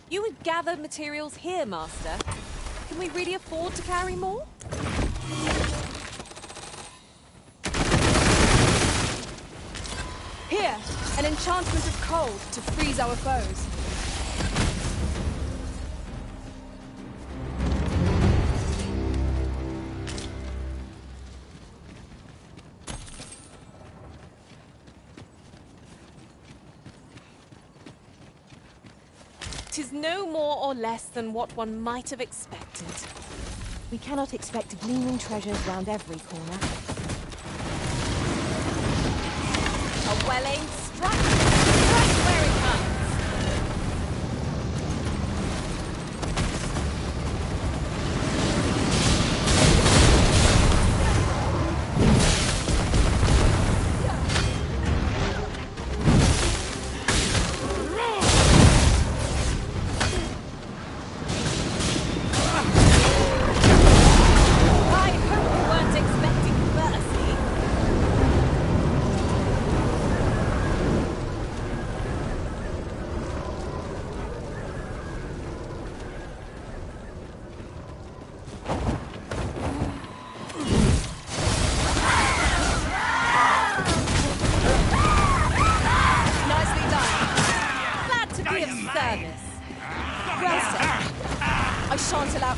You would gather materials here, Master. Can we really afford to carry more? Here, an enchantment of cold to freeze our foes. Tis no more or less than what one might have expected. We cannot expect gleaming treasures round every corner. A well-aimed strike! Strike where it comes!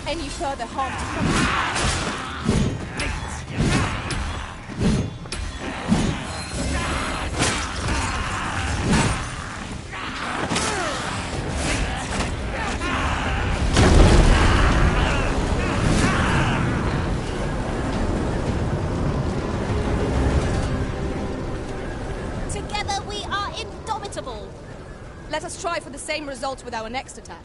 Any further harm to come. Together we are indomitable. Let us try for the same result with our next attack.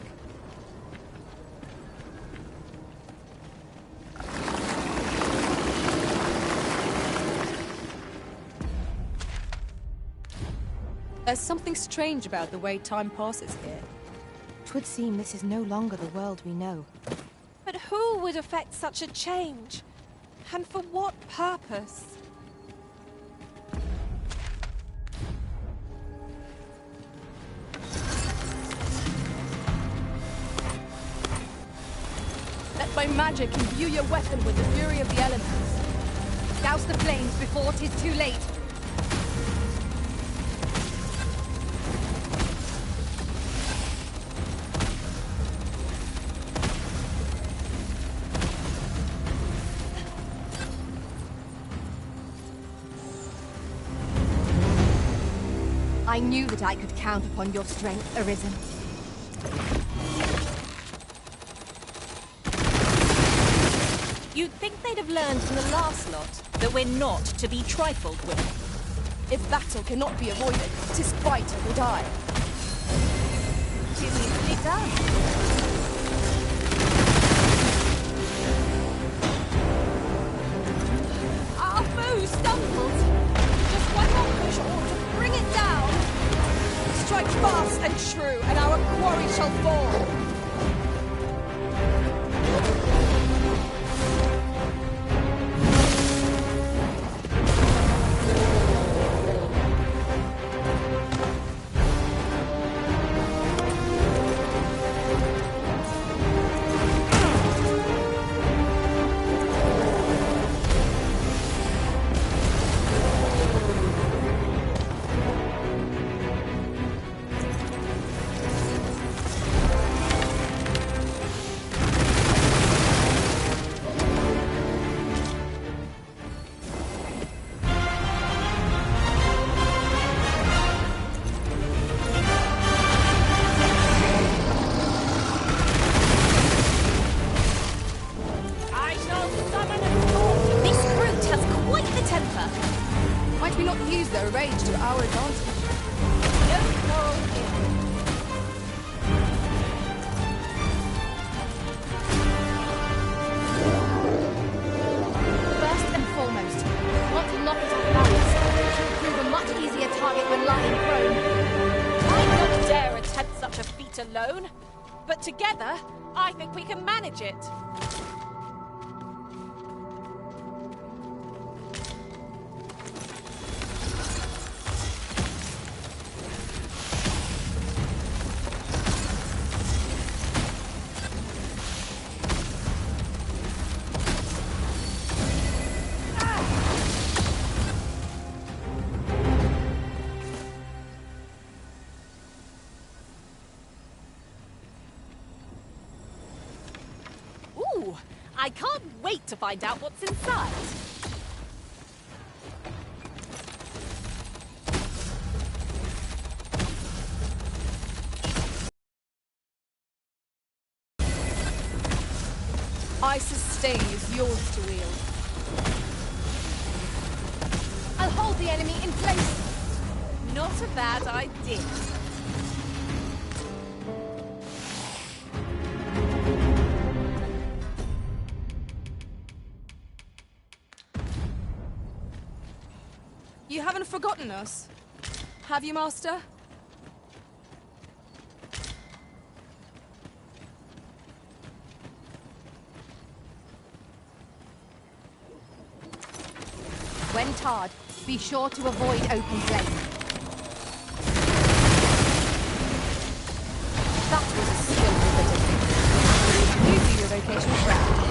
There's something strange about the way time passes here. 'Twould seem this is no longer the world we know. But who would effect such a change? And for what purpose? Let my magic imbue your weapon with the fury of the elements. Douse the flames before 'tis too late. I knew that I could count upon your strength, Arisen. You'd think they'd have learned from the last lot that we're not to be trifled with. If battle cannot be avoided, 'tis fight or die. 'Tis easily done. Our foe stumbles. Just one more push ought to bring it down. Strike fast and true, and our quarry shall fall. Alone, but together, I think we can manage it. I can't wait to find out what's inside. Ice's stain is yours to wield. I'll hold the enemy in place. Not a bad idea. You haven't forgotten us, have you, Master? When tarred, be sure to avoid open flame. That was a skillful bit of thing. You do your vocation proud.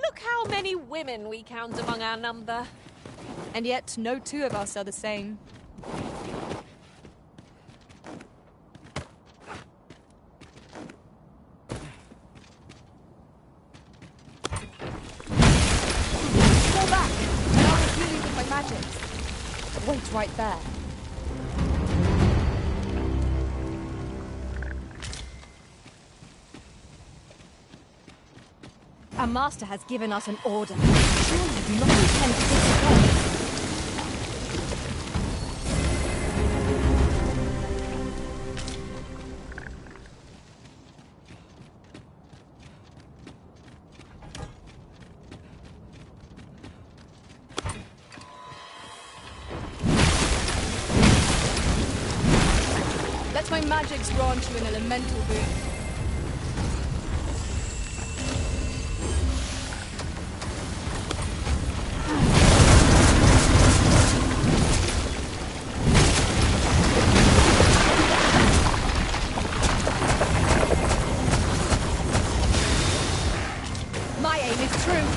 Look how many women we count among our number. And yet, no two of us are the same. Go back, and I'll heal you with my magic. Wait right there. Our master has given us an order. Surely you do not intend to disobey. Let my magics grant you an elemental boon. My aim is true.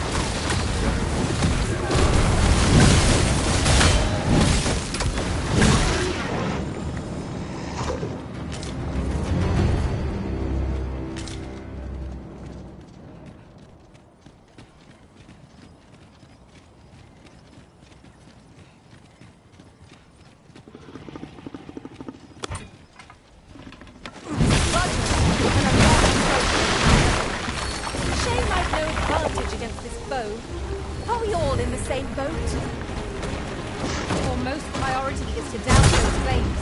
Shame I've no advantage against this foe. Are we all in the same boat? Your most priority is to douse those flames.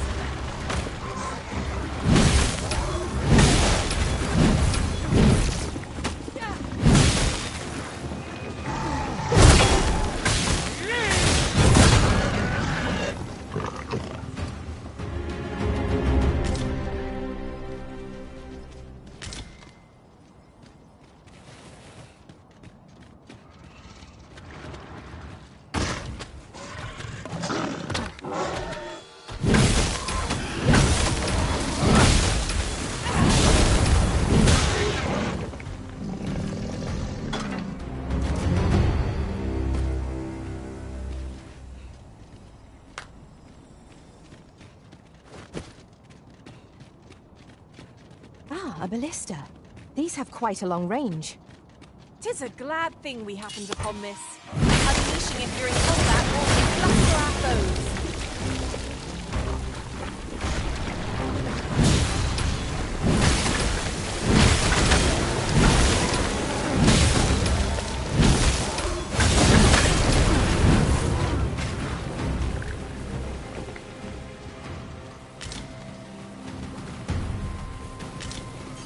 A ballista. These have quite a long range. 'Tis a glad thing we happened upon this. Unleashing it during combat will fluster our foes.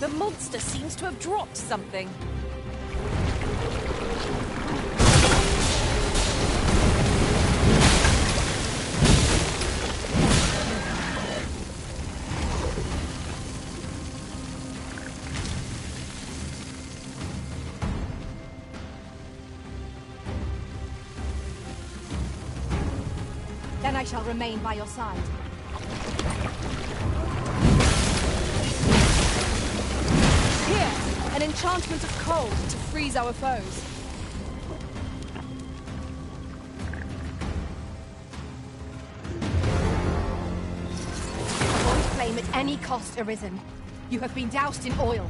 The monster seems to have dropped something. Then I shall remain by your side. Here, an enchantment of cold to freeze our foes. Avoid flame at any cost, Arisen. You have been doused in oil.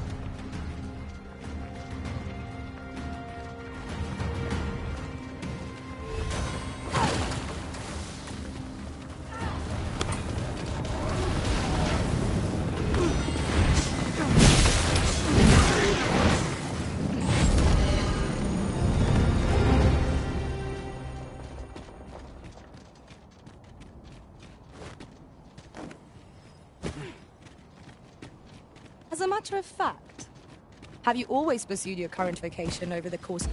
As a matter of fact, have you always pursued your current vocation over the course of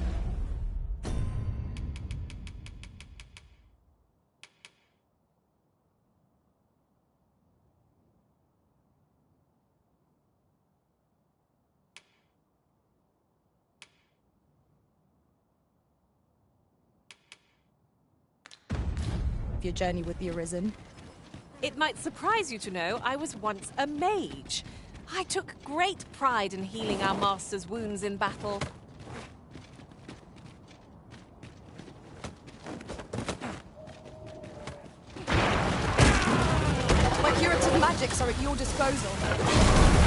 your journey with the Arisen? It might surprise you to know I was once a mage. I took great pride in healing our master's wounds in battle. relics are at your disposal.